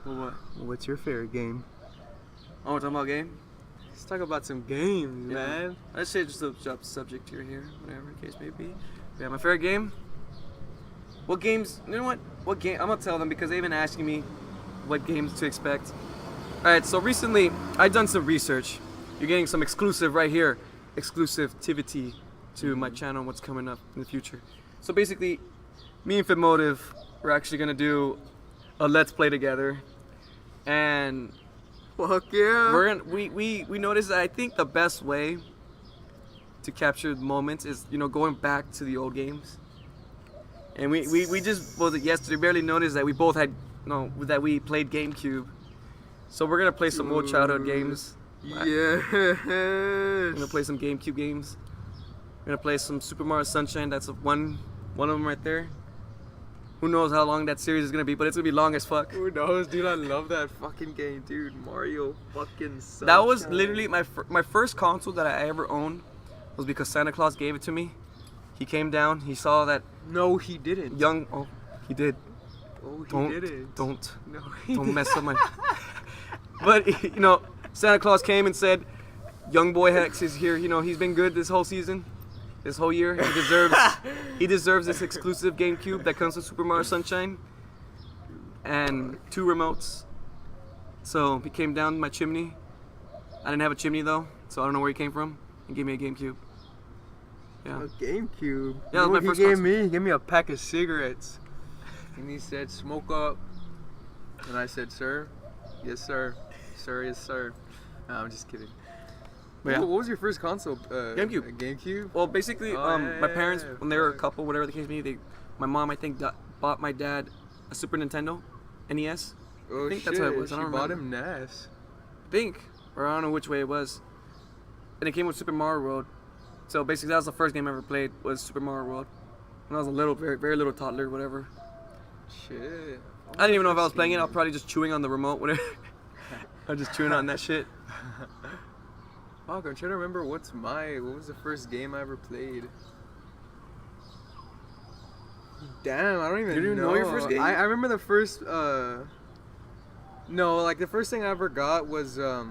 Well, what? what's your favorite game? Oh, we're talking about game? Let's talk about some games, man. I'd say just a subject here, whatever the case may be. Yeah, my favorite game? What games? You know what? What game? I'm going to tell them because they've been asking me what games to expect. Alright, so recently I've done some research. You're getting some exclusive right here. Exclusivity to my channel and what's coming up in the future. So basically, me and FitMotiv, we're actually going to do a Let's Play together. And Fuck yeah. we noticed that I think the best way to capture the moments is going back to the old games. And we just yesterday barely noticed that we both had that we played GameCube. So we're gonna play some old childhood games. Yeah. We're gonna play some GameCube games. We're gonna play some Super Mario Sunshine. That's one of them right there. Who knows how long that series is gonna be, but it's gonna be long as fuck. Who knows, dude? I love that fucking game, dude. Mario fucking Sunshine. That was literally my first console that I ever owned was because Santa Claus gave it to me. He came down, he saw that No, he didn't. he did. Oh, he Don't didn't. don't No, don't mess up my. But Santa Claus came and said, "Young boy Hexs is here. He's been good this whole season, this whole year. He deserves this exclusive GameCube that comes with Super Mario Sunshine and 2 remotes." So he came down my chimney. I didn't have a chimney though, so I don't know where he came from. He gave me a GameCube. Yeah. A GameCube. Yeah, that was my he first gave console. me? He gave me a pack of cigarettes. And he said, "Smoke up." And I said, "Sir?" "Yes, sir." "Sir, yes, sir." No, I'm just kidding. But yeah. What was your first console? GameCube. A GameCube? Well, basically, my parents, when they were a couple, whatever the case may be, my mom, I think, bought my dad a Super Nintendo, NES. Oh, I think shit. that's what it was. I She don't bought remember. him NES. I think, or I don't know which way it was. And it came with Super Mario World. So basically, that was the first game I ever played, was Super Mario World. When I was a little, very, very little toddler, whatever. Shit. I didn't even know if I was playing it. I was probably just chewing on the remote, whatever. I was just chewing on that shit. Fuck, I'm trying to remember what was the first game I ever played? Damn, I don't even know. You didn't know your first game? I remember the first, no, like the first thing I ever got was a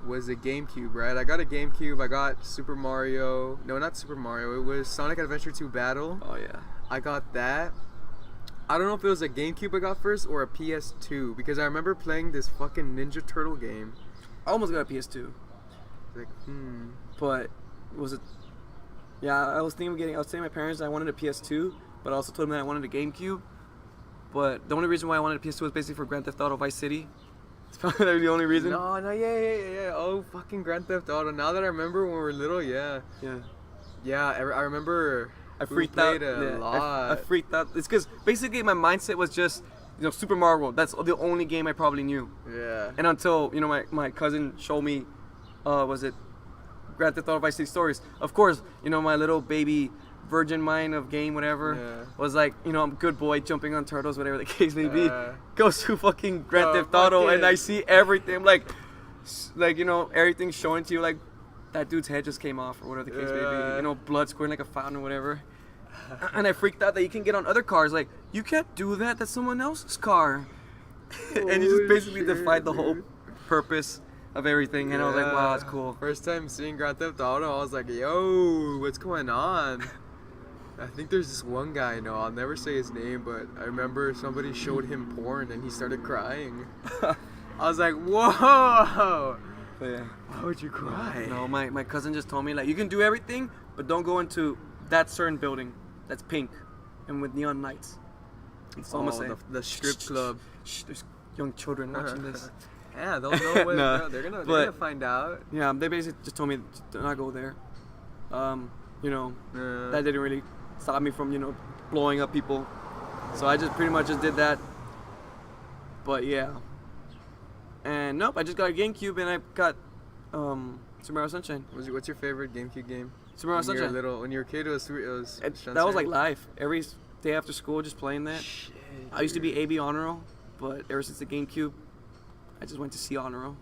GameCube, right? I got a GameCube, I got Super Mario, no, not Super Mario, it was Sonic Adventure 2 Battle. Oh, yeah. I got that. I don't know if it was a GameCube I got first or a PS2, because I remember playing this fucking Ninja Turtle game. I almost got a PS2. Like, But, was it... Yeah, I was telling my parents that I wanted a PS2, but I also told them that I wanted a GameCube. But the only reason why I wanted a PS2 was basically for Grand Theft Auto Vice City. It's probably the only reason. No, yeah. Oh, fucking Grand Theft Auto. Now that I remember when we were little, yeah. Yeah. Yeah, I remember. I freaked out. A lot. I freaked out. It's because basically my mindset was just, Super Mario World. That's the only game I probably knew. Yeah. And until, my cousin showed me, was it Grand Theft Auto Vice City Stories. Of course, my little baby virgin mind of game, whatever, was like, I'm a good boy jumping on turtles, whatever the case may be. Goes to fucking Grand Theft Auto and I see everything. I'm like, like, you know, everything's showing to you like that dude's head just came off or whatever the case may Yeah. be. You know, blood squirting like a fountain or whatever. And I freaked out that you can get on other cars. Like, you can't do that. That's someone else's car. And you just Holy basically shit, defied the whole dude. purpose of everything. And I was like, wow, that's Yeah. cool. First time seeing Grand Theft Auto, I was like, yo, what's going on? I think there's this one guy, no, I'll never say his name, but I remember somebody showed him porn and he started crying. I was like, whoa! But yeah. Why would you cry? No, my cousin just told me, like, you can do everything, but don't go into that certain building that's pink and with neon lights. That's all I'm gonna say. The strip club. Shh, there's young children watching this. Yeah, they'll know what Nah, they're gonna but- find out. Yeah, they basically just told me to not go there. You know, that didn't really stop me from, you know, blowing up people. So I just pretty much just did that. But yeah. And nope, I just got a GameCube and I got Super Mario Sunshine. What's your favorite GameCube game? Super Mario When you were Sunshine. little, when you were a kid, it was That was like life. Every day after school, just playing that. Shit, I used to be AB honor roll, but ever since the GameCube, I just went to C honor roll.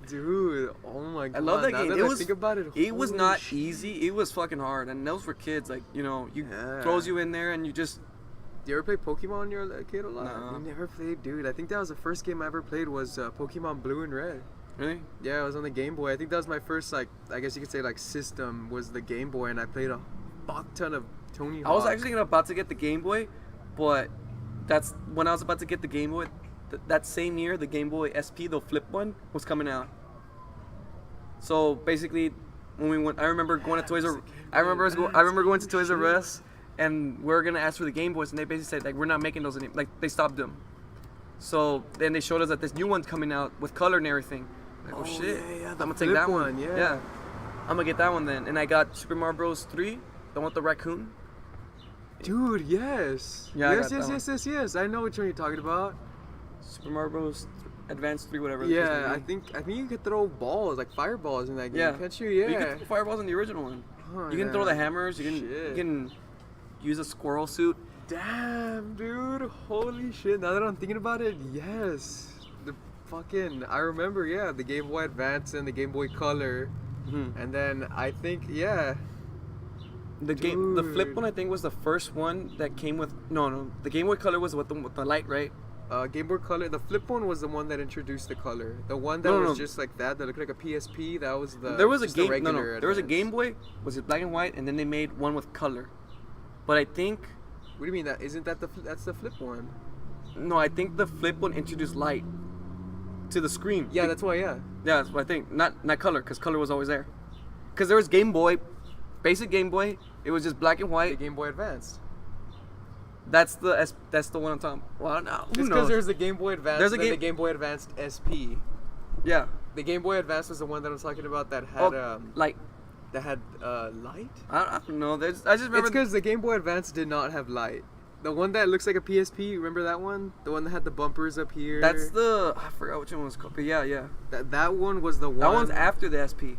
Dude, oh my god. I love that now game. That It I was- think about it. It was holy not shit. easy. It was fucking hard, and those were kids. Like, you know, you Yeah. throws you in there and you just. Do you ever play Pokemon when you were a kid a lot? No. We never played, dude. I think that was the first game I ever played was Pokemon Blue and Red. Really? Yeah, it was on the Game Boy. I think that was my first, like, I guess you could say, like, system was the Game Boy, and I played a fuck ton of Tony Hawk. I was actually about to get the Game Boy, but that's when I was about to get the Game Boy. That same year, the Game Boy SP, the flip one, was coming out. So basically, when we went, I remember going to Toys R. I remember going to Toys R Us, and we are gonna ask for the Game Boys, and they basically said like we're not making those anymore. Like they stopped them. So then they showed us that this new one's coming out with color and everything. Like, oh shit, yeah, I'm the gonna take flip that one. one, yeah. I'm gonna get that one then. And I got Super Mario Bros. 3, the one with the raccoon. Dude, yes. Yeah, I Yes, got that one. yes. I know which one you're talking about. Super Mario Bros. Advanced 3, whatever. the case Yeah, may I be. think you could throw balls, like fireballs in that game, Yeah. can't you? You Yeah. can throw fireballs in the original one. Oh, You can throw the yeah. hammers. You Shit. can use a squirrel suit. Damn, dude. Holy shit. Now that I'm thinking about it, yes. The fucking, I remember, yeah, the Game Boy Advance and the Game Boy Color. Mm-hmm. And then I think, yeah. The flip Dude. one I think was the first one that came with no. The Game Boy Color was with the light, right? Game Boy Color, the flip one was the one that introduced the color. The one that No, was no. just like that looked like a PSP, that was the There was a just the game. No, regular there was a Advance. Game Boy. Was it black and white? And then they made one with color. But I think What do you mean that? Isn't that that's the flip one? no. I think the flip one introduced light to the screen. Yeah, that's why, yeah. Yeah, that's what I think. Not color, because color was always there. Because there was Game Boy, basic Game Boy. It was just black and The white. Game Boy Advance. That's the one I'm talking. Well, I don't know. Who Just because knows? there's the Game Boy Advance, There's a then the game- Game Boy Advanced SP. Yeah. The Game Boy Advance was the one that I was talking about that had Like light. I don't know. I just remember. It's because the Game Boy Advance did not have light. The one that looks like a PSP, remember that one? The one that had the bumpers up here. That's the I forgot which one was called. But yeah. that one was the one. That one's after the SP.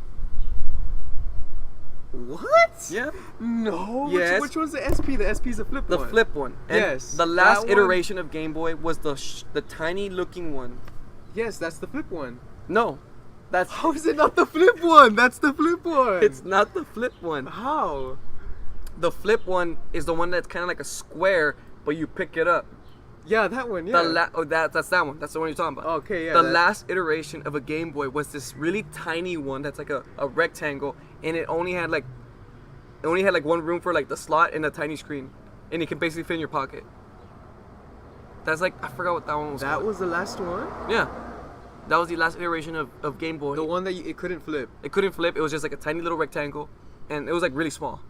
What? Yeah. No. Yes. Which one's the SP? The SP's the flip The one. flip one. And Yes, The that last one- iteration of Game Boy was the tiny looking one. Yes, that's the flip one. No, that's How is it not the flip one? That's the flip one. it's not the flip one. How? The flip one is the one that's kind of like a square, but you pick it up. Yeah, that one. Yeah. That's that one. That's the one you're talking about. Okay, yeah. The that- last iteration of a Game Boy was this really tiny one that's like a rectangle, and it only had like one room for like the slot and a tiny screen, and it can basically fit in your pocket. That's like I forgot what that one was. That called. was the last one. Yeah, that was the last iteration of Game Boy. The one that it couldn't flip. It couldn't flip. It was just like a tiny little rectangle, and it was like really small.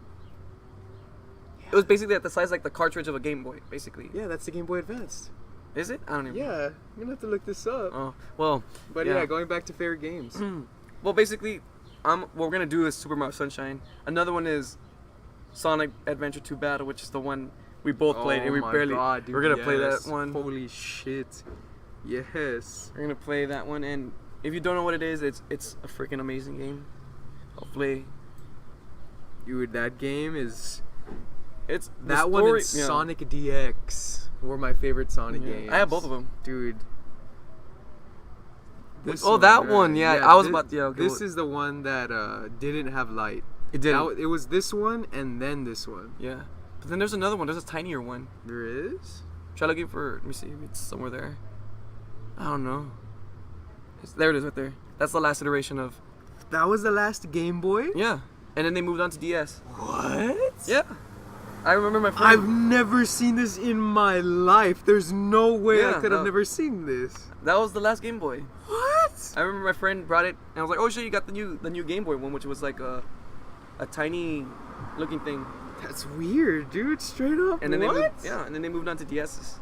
It was basically at the size like the cartridge of a Game Boy, basically. Yeah, that's the Game Boy Advanced. Is it? I don't even. Yeah, I'm gonna have to look this up. Oh well. But yeah, going back to favorite games. Well, basically, what we're gonna do is Super Mario Sunshine. Another one is Sonic Adventure 2 Battle, which is the one we both played, and we my barely. God, dude, we're gonna play yes. that one. Holy shit. Yes. We're gonna play that one, and if you don't know what it is, it's a freaking amazing game. Hopefully, Dude, that game is it's the that one and story- yeah. Sonic DX were my favorite Sonic Yeah. games. I have both of them. Dude. This Oh, that one, right? yeah, I was thi- about- yeah, okay, This well- is the one that didn't have light. It did. It was this one and then this one. Yeah. But then there's another one. There's a tinier one. There is? Try looking for. Let me see. It's somewhere there. I don't know. There it is, right there. That's the last iteration of. That was the last Game Boy? Yeah. And then they moved on to DS. What? Yeah. I remember my friend. I've never seen this in my life. There's no way I Yeah, could have no. never seen this. That was the last Game Boy. What? I remember my friend brought it, and I was like, "Oh shit, you got the new Game Boy one, which was like a tiny looking thing." That's weird, dude. Straight up. And then what? they moved, yeah, and then they moved on to DSs.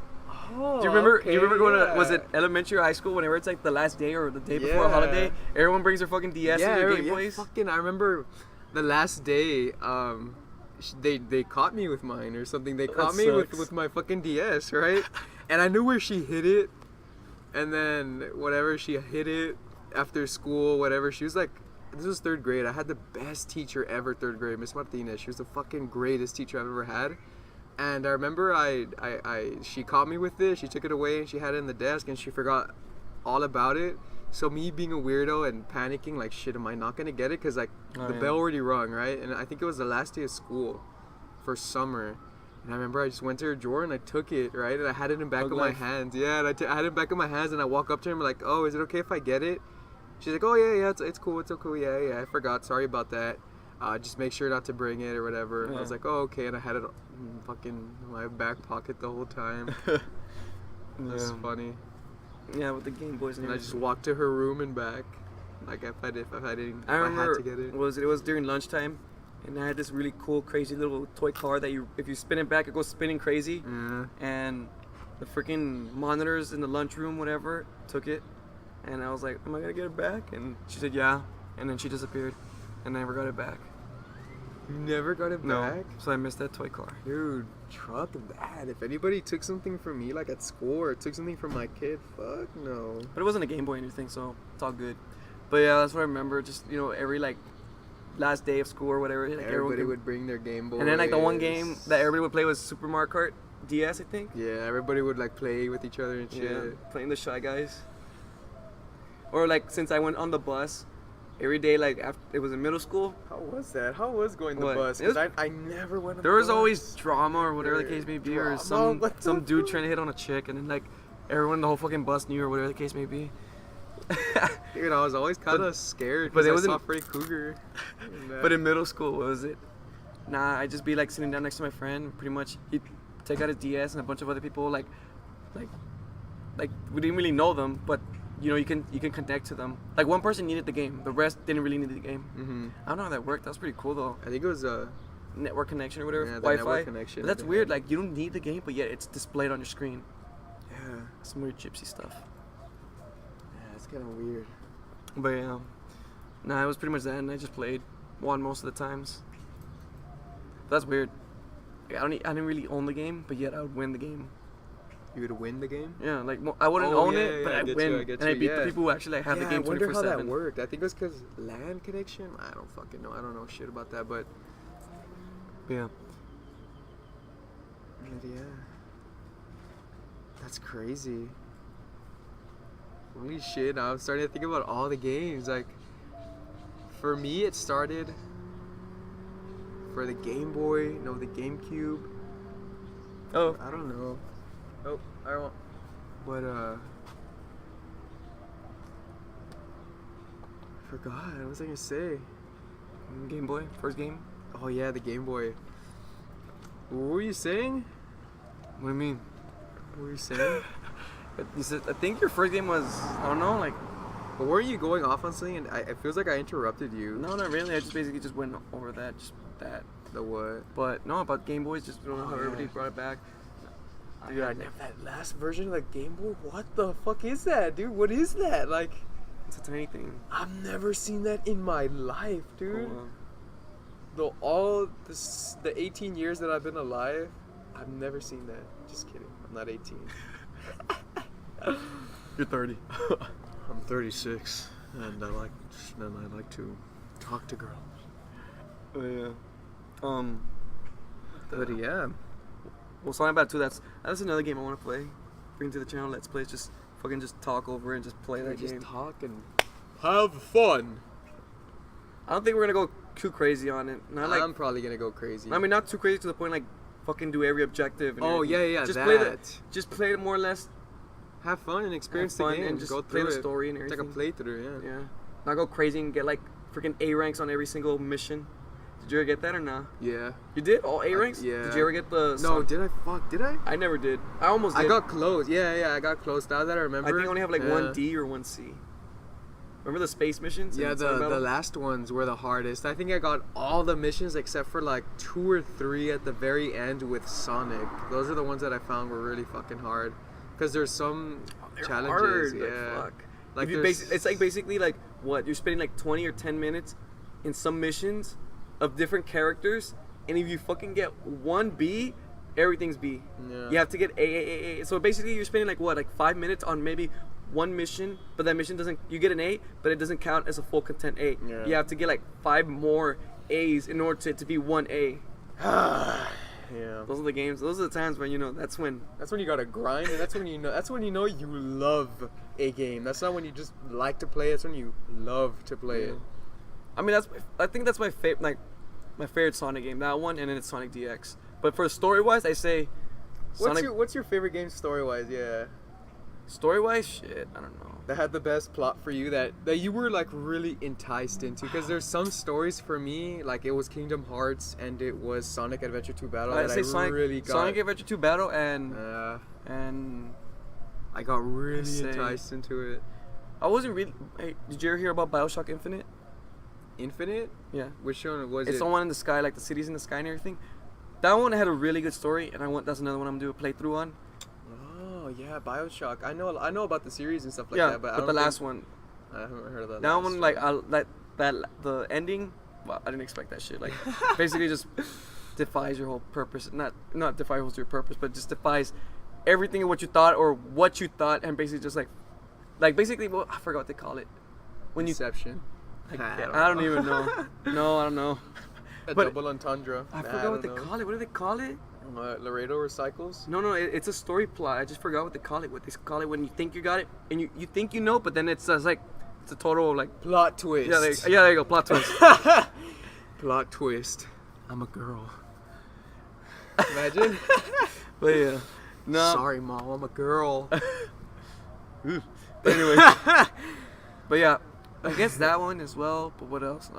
Oh, Do you remember? Do you remember going yeah. to, was it elementary or high school? Whenever it's like the last day or the day before a holiday, everyone brings their fucking DSs Yeah, or yeah, Game Boys. fucking. I remember the last day. They caught me with mine or something. They caught me sucks. with my fucking DS, right? And I knew where she hid it. And then whatever, she hid it after school, whatever. She was like, this was 3rd grade. I had the best teacher ever, 3rd grade, Miss Martinez. She was the fucking greatest teacher I've ever had. And I remember she caught me with it. She took it away and she had it in the desk and she forgot all about it. So me being a weirdo and panicking, like, shit, am I not gonna get it? Cause like the bell already rung, right? And I think it was the last day of school for summer. And I remember I just went to her drawer and I took it, right? And I had it in the back of my hands. Yeah, and I had it back of my hands and I walk up to her and I'm like, oh, is it okay if I get it? She's like, oh yeah, it's cool, it's okay, yeah, I forgot, sorry about that. Just make sure not to bring it or whatever. Yeah. I was like, oh, okay, and I had it in fucking my back pocket the whole time. That's funny. Yeah, with the Game Boys and And I everything. just walked to her room and back, like if I I remember had to get it. it was during lunchtime, and I had this really cool, crazy little toy car that if you spin it back, it goes spinning crazy. Yeah. And the freaking monitors in the lunchroom, whatever, took it, and I was like, "Am I gonna get it back?" And she said, "Yeah," and then she disappeared, and I never got it back. You never got it No, back? so I missed that toy car. Dude, truck that. If anybody took something from me, like at school, or took something from my kid, fuck no. But it wasn't a Game Boy or anything, so it's all good. But yeah, that's what I remember. Just every like last day of school or whatever, like Everybody would bring their Game Boy. And then like the one game that everybody would play was Super Mario Kart DS, I think. Yeah, everybody would like play with each other and shit. Yeah, playing the Shy Guys. Or like since I went on the bus every day, like after it was in middle school, How was that? How was going the What? bus? It was- Because I never went on there the was bus. always drama or whatever the case may be, or Drama? some What the some dude fuck? trying to hit on a chick, and then like everyone in the whole fucking bus knew or whatever the case may be. Dude, I was always kind But- of scared but because it I wasn't- saw Freddy Krueger. But in middle school, what was it? Nah, I'd just be like sitting down next to my friend. Pretty much, he'd take out his DS, and a bunch of other people like we didn't really know them, but you can connect to them. Like one person needed the game, the rest didn't really need the game. hmm I don't know how that worked. That was pretty cool though. I think it was Network connection or whatever, Yeah, the Wi-Fi. network connection But that's they weird. had. Like you don't need the game, but yet it's displayed on your screen. yeah, Some weird gypsy stuff. it's kind of weird. But yeah, nah, it was pretty much that, and I just played, won most of the times. That's weird. Like, I didn't really own the game, but yet I would win the game. You would win the game. Yeah, like I wouldn't Oh, own yeah, it, but yeah, I I'd get win, you, I get and I you, beat the yeah. people who actually like, have the game I wonder how that 24/7. worked. I think it was because LAN connection. I don't fucking know. I don't know shit about that, but Yeah. yeah, that's crazy. Holy shit! Now I'm starting to think about all the games. Like, for me, it started for the Game Boy, no, the GameCube. Oh, I don't know. Oh, I don't. But I forgot. What was I gonna say? Game Boy, first game. Oh yeah, the Game Boy. What were you saying? What do you mean? What were you saying? You said, I think your first game was, I don't know, like, But weren't you going off on something? And it feels like I interrupted you. no, not really. I just basically just went over that, just that. The what? But no, about Game Boys, just don't know how Oh, everybody yeah. brought it back. Dude, I never that last version of the Game Boy. What the fuck is that, dude? What is that? Like, It's a tiny thing. I've never seen that in my life, Oh, dude. wow. The 18 years that I've been alive, I've never seen that. Just kidding. I'm not 18. You're 30. I'm 36, and I like to talk to girls. Oh, yeah. But yeah, Well, Sonic Battle 2, that's another game I want to play. Bring to the channel, Let's Play. It's just fucking just talk over it and just play that Just game. talk and have fun. I don't think we're gonna go too crazy on it. Not like I'm probably gonna go crazy. I mean, not too crazy to the point like fucking do every objective. And oh everything. yeah, Just that. just play it more or less. Have fun and experience Have fun the game and just go play through the it. story and It's everything. like a playthrough, yeah. Yeah. Not go crazy and get like freaking A ranks on every single mission. Did you ever get that or not? Yeah. You did all A ranks? yeah. Did you ever get the? No, did I? Fuck, did I? I never did. I almost did. I got close. Yeah, I got close. Now that I remember. I think I only have like Yeah. one D or one C. Remember the space missions? Yeah, in the Sonic Battle? last ones were the hardest. I think I got all the missions except for like 2 or 3 at the very end with Sonic. Those are the ones that I found were really fucking hard. Because there's some They're challenges. hard, Yeah. Like, fuck. Like If you there's- it's like basically like what you're spending like 20 or 10 minutes in some missions of different characters, and if you fucking get one B, everything's B. Yeah. You have to get A. So basically, you're spending like what, like 5 minutes on maybe one mission, but that mission doesn't. You get an A, but it doesn't count as a full content A. Yeah. You have to get like 5 more A's in order to be one A. Yeah. Those are the games. Those are the times when that's when. That's when you gotta grind, and that's when you know you love a game. That's not when you just like to play it. That's when you love to play it. I mean, I think that's my favorite, like my favorite Sonic game. That one, and then it's Sonic DX. But for story wise, I say Sonic. What's your favorite game story wise? Yeah, Story wise, shit, I don't know. that had the best plot for you that you were like really enticed into. Because there's some stories for me, like it was Kingdom Hearts and it was Sonic Adventure 2 Battle I'd that say I Sonic, really got. Sonic Adventure 2 Battle and I got really say- enticed into it. I wasn't really. Hey, did you ever hear about BioShock Infinite? Infinite? Yeah, Which one was it's it? the one in the sky, like the cities in the sky and everything. That one had a really good story, and that's another one I'm gonna do a playthrough on. Oh yeah, BioShock. I know about the series and stuff like yeah, that, but I but don't the think- last one, I haven't heard of that. that last one, like the ending. Well, I didn't expect that shit. Like, basically just defies your whole purpose. Not defies your purpose, but just defies everything of what you thought or what you thought, and basically just like basically, well, I forgot what they call it. When you, Inception. I don't even know. No, I don't know. A but- double entendre. I forgot what they call it. What do they call it? Laredo recycles. No, it's a story plot. I just forgot what they call it. What they call it when you think you got it and you think you know, but then it's like it's a total like Plot twist. yeah, there you go, plot twist. Plot twist. I'm a girl. Imagine. But yeah, no. Sorry, mom. I'm a girl. But anyway, but yeah, I guess that one as well. But what else?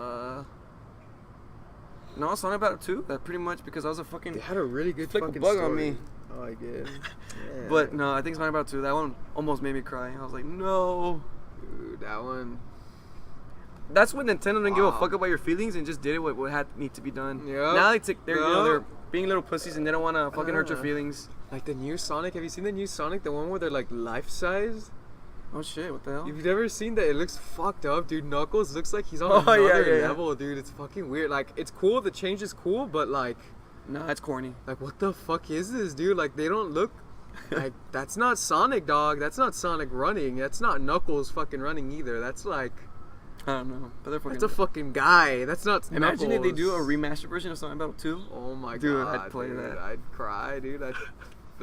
No, Sonic Battle 2. That pretty much because I was a fucking. They had a really good Flick a fucking bug story. on me. Oh, I get. Yeah. But no, I think Sonic Battle 2. That one almost made me cry. I was like, no. Dude, that one. That's when Nintendo didn't give a Wow. fuck about your feelings and just did it what had need to be done. Yep. Now they're Yep. being little pussies and they don't want to fucking hurt your Uh. feelings. Like the new Sonic. Have you seen the new Sonic? The one where they're like life size. Oh shit! What the hell? If you've never seen that, it looks fucked up, dude. Knuckles looks like he's on Oh, yeah, another yeah. level, dude. It's fucking weird. Like, it's cool. The change is cool, but like, No, it's corny. what the fuck is this, dude? Like, they don't look like that's not Sonic, dog. That's not Sonic running. That's not Knuckles fucking running either. That's like, I don't know, but they're fucking. that's a fucking guy. That's not. Imagine if they do a Knuckles. remastered version of Sonic Battle 2. Oh my Dude, god, I'd play dude. that. I'd cry, dude.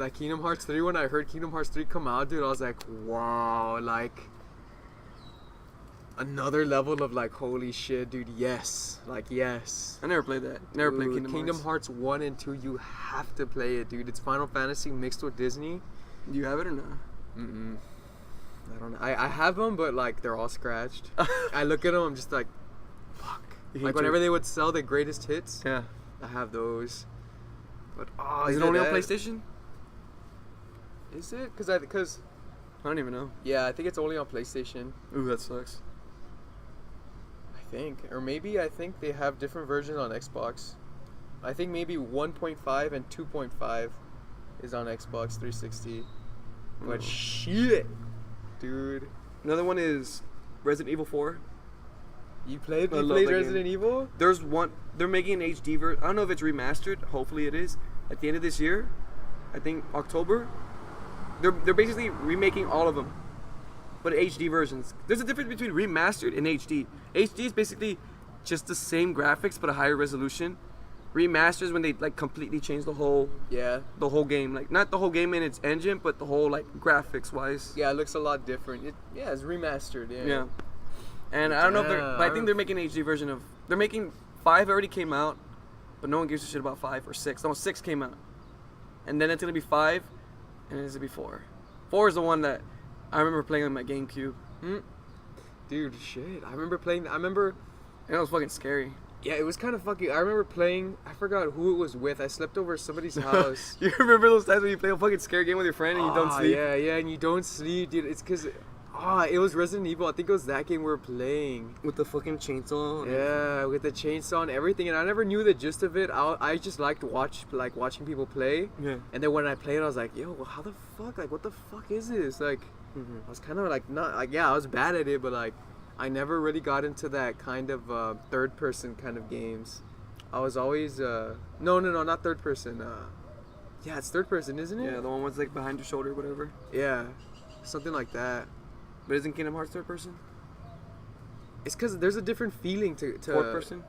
Like Kingdom Hearts 3. When I heard Kingdom Hearts 3 come out, dude, I was like, wow, like. Another level of like, holy shit, dude, yes. Like, yes. I never played that. Never played Dude, Kingdom Hearts. Hearts 1 and 2, you have to play it, dude. It's Final Fantasy mixed with Disney. Do you have it or not? Mm-mm. I don't know. I have them, but like, they're all scratched. I look at them, I'm just like, fuck. You hate Like, whenever your- they would sell the greatest hits, Yeah. I have those. But, oh, Is it either only on that- PlayStation? Is it? Because, I don't even know. yeah, I think it's only on PlayStation. Ooh, that sucks. I think. Or maybe I think they have different versions on Xbox. I think maybe 1.5 and 2.5 is on Xbox 360. But Mm. shit, dude. Another one is Resident Evil 4. You played I love that game. Resident Evil? There's one. They're making an HD version. I don't know if it's remastered. Hopefully it is. At the end of this year, I think October. They're basically remaking all of them, but HD versions. There's a difference between remastered and HD. HD is basically just the same graphics but a higher resolution. remasters when they like completely change the whole game, like not the whole game in its engine, but the whole like graphics wise. Yeah, it looks a lot different. It's remastered. Yeah. And I don't know if they're, but I think they're making an HD version of. They're making 5 already came out, but no one gives a shit about 5 or 6. No, 6 came out, and then it's gonna be 5, and then it's gonna be 4. 4 is the one that I remember playing on my GameCube. Dude, shit. I remember playing. And it was fucking scary. Yeah, it was kind of fucking. I remember playing. I forgot who it was with. I slept over at somebody's house. You remember those times when you play a fucking scary game with your friend and you don't sleep? Yeah, and you don't sleep, dude. It's because, it was Resident Evil. I think it was that game we were playing. With the fucking chainsaw. Yeah, with the chainsaw and everything. And I never knew the gist of it. I just liked watching people play. Yeah. And then when I played, I was like, yo, how the fuck? Like, what the fuck is this? Like, I was kind of like, not like, yeah, I was bad at it, but like, I never really got into that kind of third-person kind of games. I was always no, not third-person. Yeah, it's third-person, isn't it? Yeah, the one was like behind your shoulder, or whatever. Yeah, something like that. But isn't Kingdom Hearts third-person? It's because there's a different feeling to Fourth-person?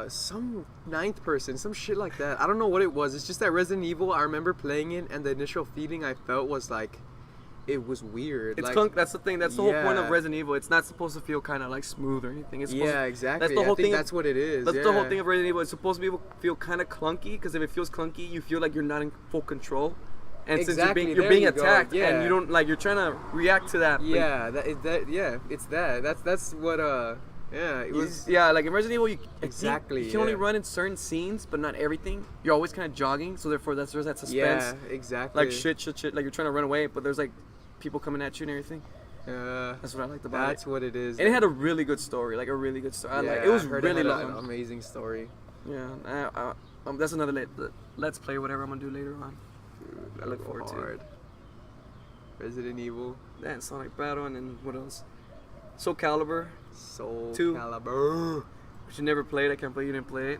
Some ninth-person, some shit like that. I don't know what it was. It's just that Resident Evil, I remember playing it, and the initial feeling I felt was like, it was weird. It's like, that's the thing. That's the whole point of Resident Evil. It's not supposed to feel kind of like smooth or anything. It's exactly. That's the whole thing. That's what it is. That's the whole thing of Resident Evil. It's supposed to feel kind of clunky, because if it feels clunky, you feel like you're not in full control. And since you're being attacked, and you don't like, you're trying to react to that. Yeah, it's that. That's what it was. Yeah, like in Resident Evil, you can only yeah. run in certain scenes, but not everything. You're always kind of jogging, so therefore there's that suspense. Yeah, exactly. Like shit. Like you're trying to run away, but there's like people coming at you and everything. That's what I liked about it. That's what it is. And it had a really good story, like a really good story. It was really long. An amazing story. Yeah, that's another let's play, whatever I'm gonna do later on. Dude, I look forward to it. Resident Evil. And Sonic Battle, and then what else? Soul Calibur. Soul 2. Calibur. Which you never played. I can't believe you didn't play it.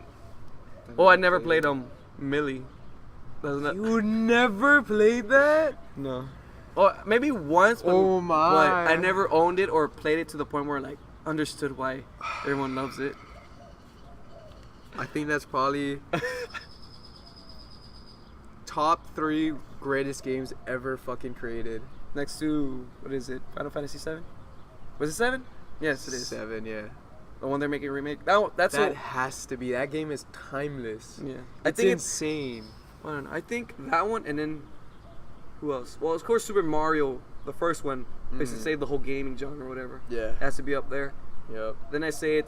Oh, I never played Millie. You never played that? No. Oh, maybe once. But, oh my! But I never owned it or played it to the point where like understood why everyone loves it. I think that's probably top 3 greatest games ever fucking created. Next to, what is it? Final Fantasy 7? Was it 7? Yes, it is. 7, yeah. The one they're making a remake. That has to be. That game is timeless. Yeah. I think it's insane. I don't know. I think that one, and then who else? Well, of course, Super Mario, the first one, basically saved the whole gaming genre or whatever. Yeah. It has to be up there. Yep. Then I say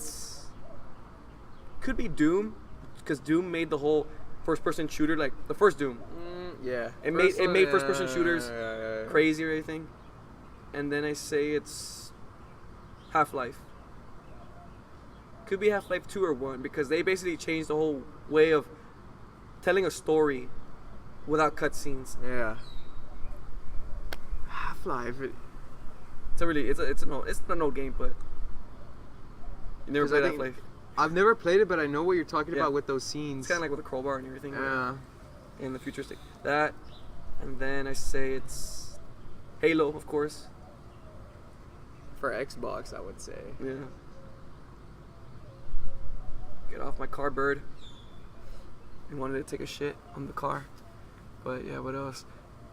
could be Doom, because Doom made the whole first-person shooter, like the first Doom. Yeah. It made first-person shooters crazy or anything. And then I say it's Half-Life. Could be Half-Life 2 or 1, because they basically changed the whole way of telling a story without cutscenes. Yeah. Half-Life. It's an old game, but you never played Half-Life. I've never played it, but I know what you're talking about with those scenes. It's kind of like with a crowbar and everything. Yeah. And the futuristic. That, and then I say it's Halo, of course. For Xbox, I would say. Yeah. Get off my car, bird. I wanted to take a shit on the car. But yeah, what else?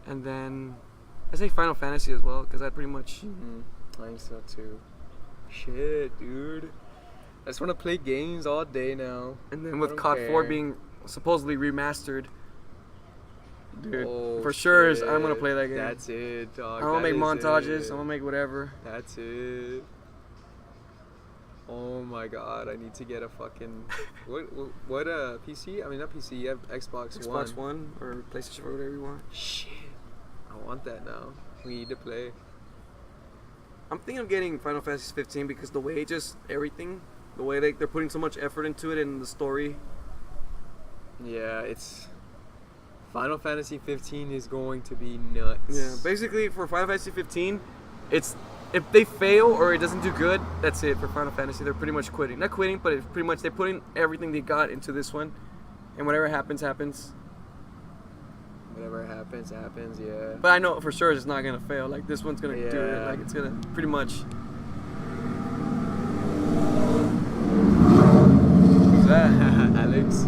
And then I say Final Fantasy as well, because I pretty much. I think so too. Shit, dude. I just want to play games all day now. And then with COD 4 being supposedly remastered, dude, for sure I'm gonna play that game. That's it, dog. I'm gonna make montages. I'm gonna make whatever. That's it. Oh my god, I need to get a fucking what PC? I mean, not PC. You have Xbox One. Xbox One or PlayStation or whatever you want. Shit, I want that now. We need to play. I'm thinking of getting Final Fantasy 15 because the way the way they're putting so much effort into it and the story. Yeah, it's Final Fantasy 15 is going to be nuts. Yeah, basically for Final Fantasy 15, it's if they fail or it doesn't do good, that's it for Final Fantasy. They're pretty much quitting. Not quitting, but it's pretty much they're putting everything they got into this one, and whatever happens, happens. Whatever happens, happens. Yeah. But I know for sure it's not gonna fail. Like this one's gonna do it. Like it's gonna pretty much. Who's that? Alex.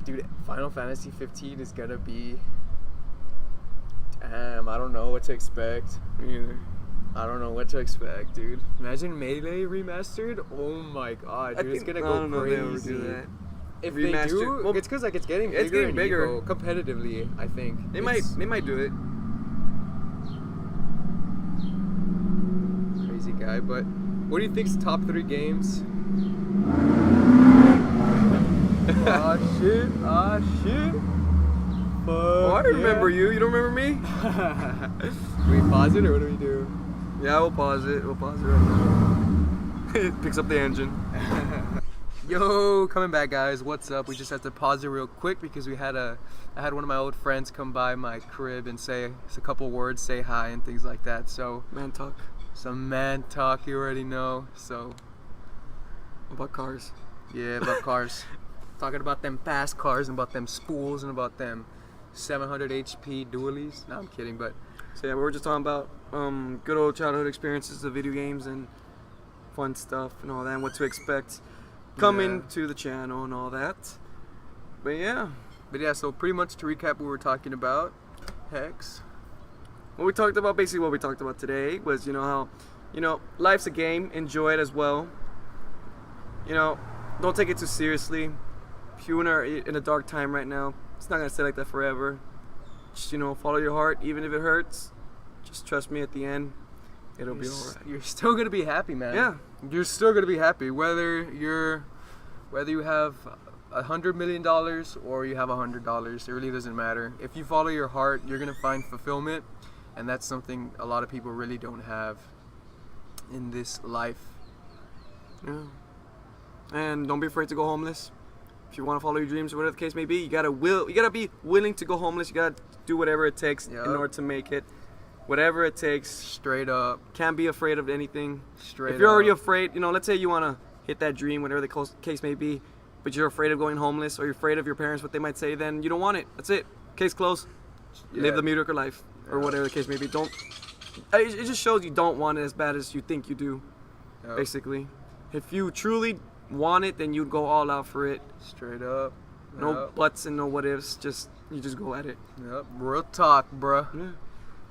Fuck, dude. Final Fantasy 15 is gonna be. Damn, I don't know what to expect. Me either. I don't know what to expect, dude. Imagine Melee remastered. Oh my god, dude, it's gonna go crazy. They ever do that. If Remastered- they do, well, it's because like it's getting it's bigger getting bigger. and Evo, competitively. I think They might do it. Crazy guy, but what do you think's top 3 games? Ah shit! Ah shit! Fuck. Oh, I remember you. You don't remember me? Do we pause it or what do we do? Yeah, we'll pause it. We'll pause it right now. It picks up the engine. Yo, coming back, guys. What's up? We just had to pause it real quick because I had one of my old friends come by my crib and say a couple words, say hi and things like that. So Man talk some man talk, you already know. So about cars. yeah, about cars. Talking about them fast cars and about them spools and about them 700 HP dualies. No, I'm kidding, but So yeah, we were just talking about good old childhood experiences of video games and fun stuff and all that, and what to expect coming Yeah. to the channel and all that. But yeah, so pretty much to recap what we were talking about, Hexs. what we talked about, basically what we talked about today was, how, life's a game, enjoy it as well. Don't take it too seriously. If you are in a dark time right now, it's not gonna stay like that forever. Just, follow your heart, even if it hurts. Just trust me, at the end, it'll be alright. You're still gonna be happy, man. Yeah. You're still gonna be happy whether you have $100 million or you have $100. It really doesn't matter. If you follow your heart, you're gonna find fulfillment, and that's something a lot of people really don't have in this life. Yeah. And don't be afraid to go homeless. If you want to follow your dreams or whatever the case may be, you gotta be willing to go homeless. You gotta do whatever it takes Yup. in order to make it. Whatever it takes. Straight up. Can't be afraid of anything. Straight If you're already up. afraid, let's say you want to hit that dream, whatever the case may be, but you're afraid of going homeless or you're afraid of your parents, what they might say, then you don't want it. That's it. Case closed. Yeah. Live the mediocre life or Yeah. whatever the case may be. It just shows you don't want it as bad as you think you do, Yup. basically. If you truly want it, then you'd go all out for it. Straight up. No Yup. buts and no what ifs. You just go at it. Yep. Real talk, bruh. Yeah.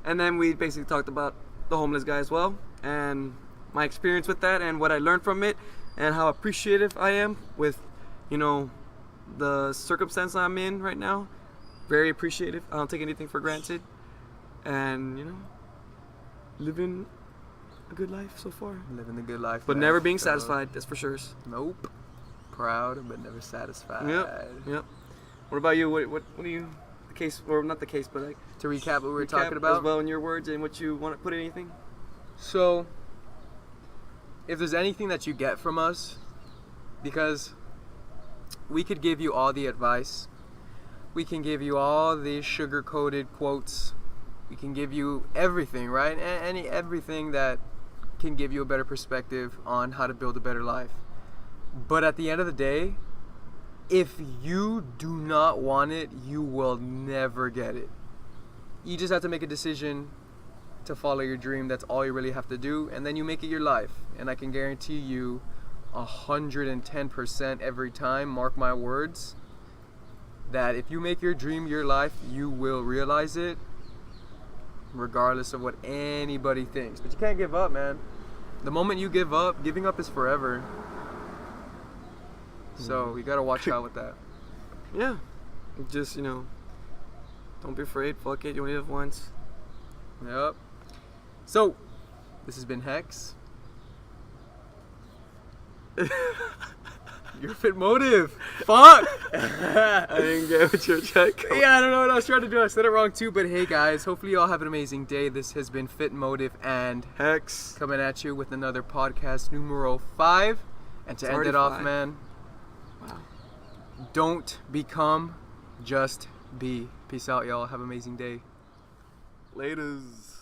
And then we basically talked about the homeless guy as well, and my experience with that, and what I learned from it, and how appreciative I am with, the circumstance I'm in right now. Very appreciative. I don't take anything for granted, and living a good life so far. Living the good life. But man. never being Straight up. satisfied. That's for sure. Nope. Proud but never satisfied. Yep. What about you? What do you? The case, or not the case, but like. To recap what we were Recap talking about. as well in your words and what you want to put anything. So, if there's anything that you get from us, because we could give you all the advice, we can give you all the sugar-coated quotes, we can give you everything, right? Everything that can give you a better perspective on how to build a better life. But at the end of the day, if you do not want it, you will never get it. You just have to make a decision to follow your dream. That's all you really have to do, and then you make it your life. And I can guarantee you 110% every time, mark my words, that if you make your dream your life, you will realize it regardless of what anybody thinks. But you can't give up, man. The moment you give up, giving up is forever. So you gotta watch out with that. Yeah. Just, don't be afraid. Fuck it. You only live once. Yep. So, this has been Hexs. Your FitMotiv. Fuck! I didn't get what you're trying to Yeah, I don't know what I was trying to do. I said it wrong too, but hey guys, hopefully you all have an amazing day. This has been FitMotiv and Hexs. coming at you with another podcast numero 5. And to It's end already it off, 5. man, Wow. don't become, just be. Peace out, y'all. Have an amazing day. Laters.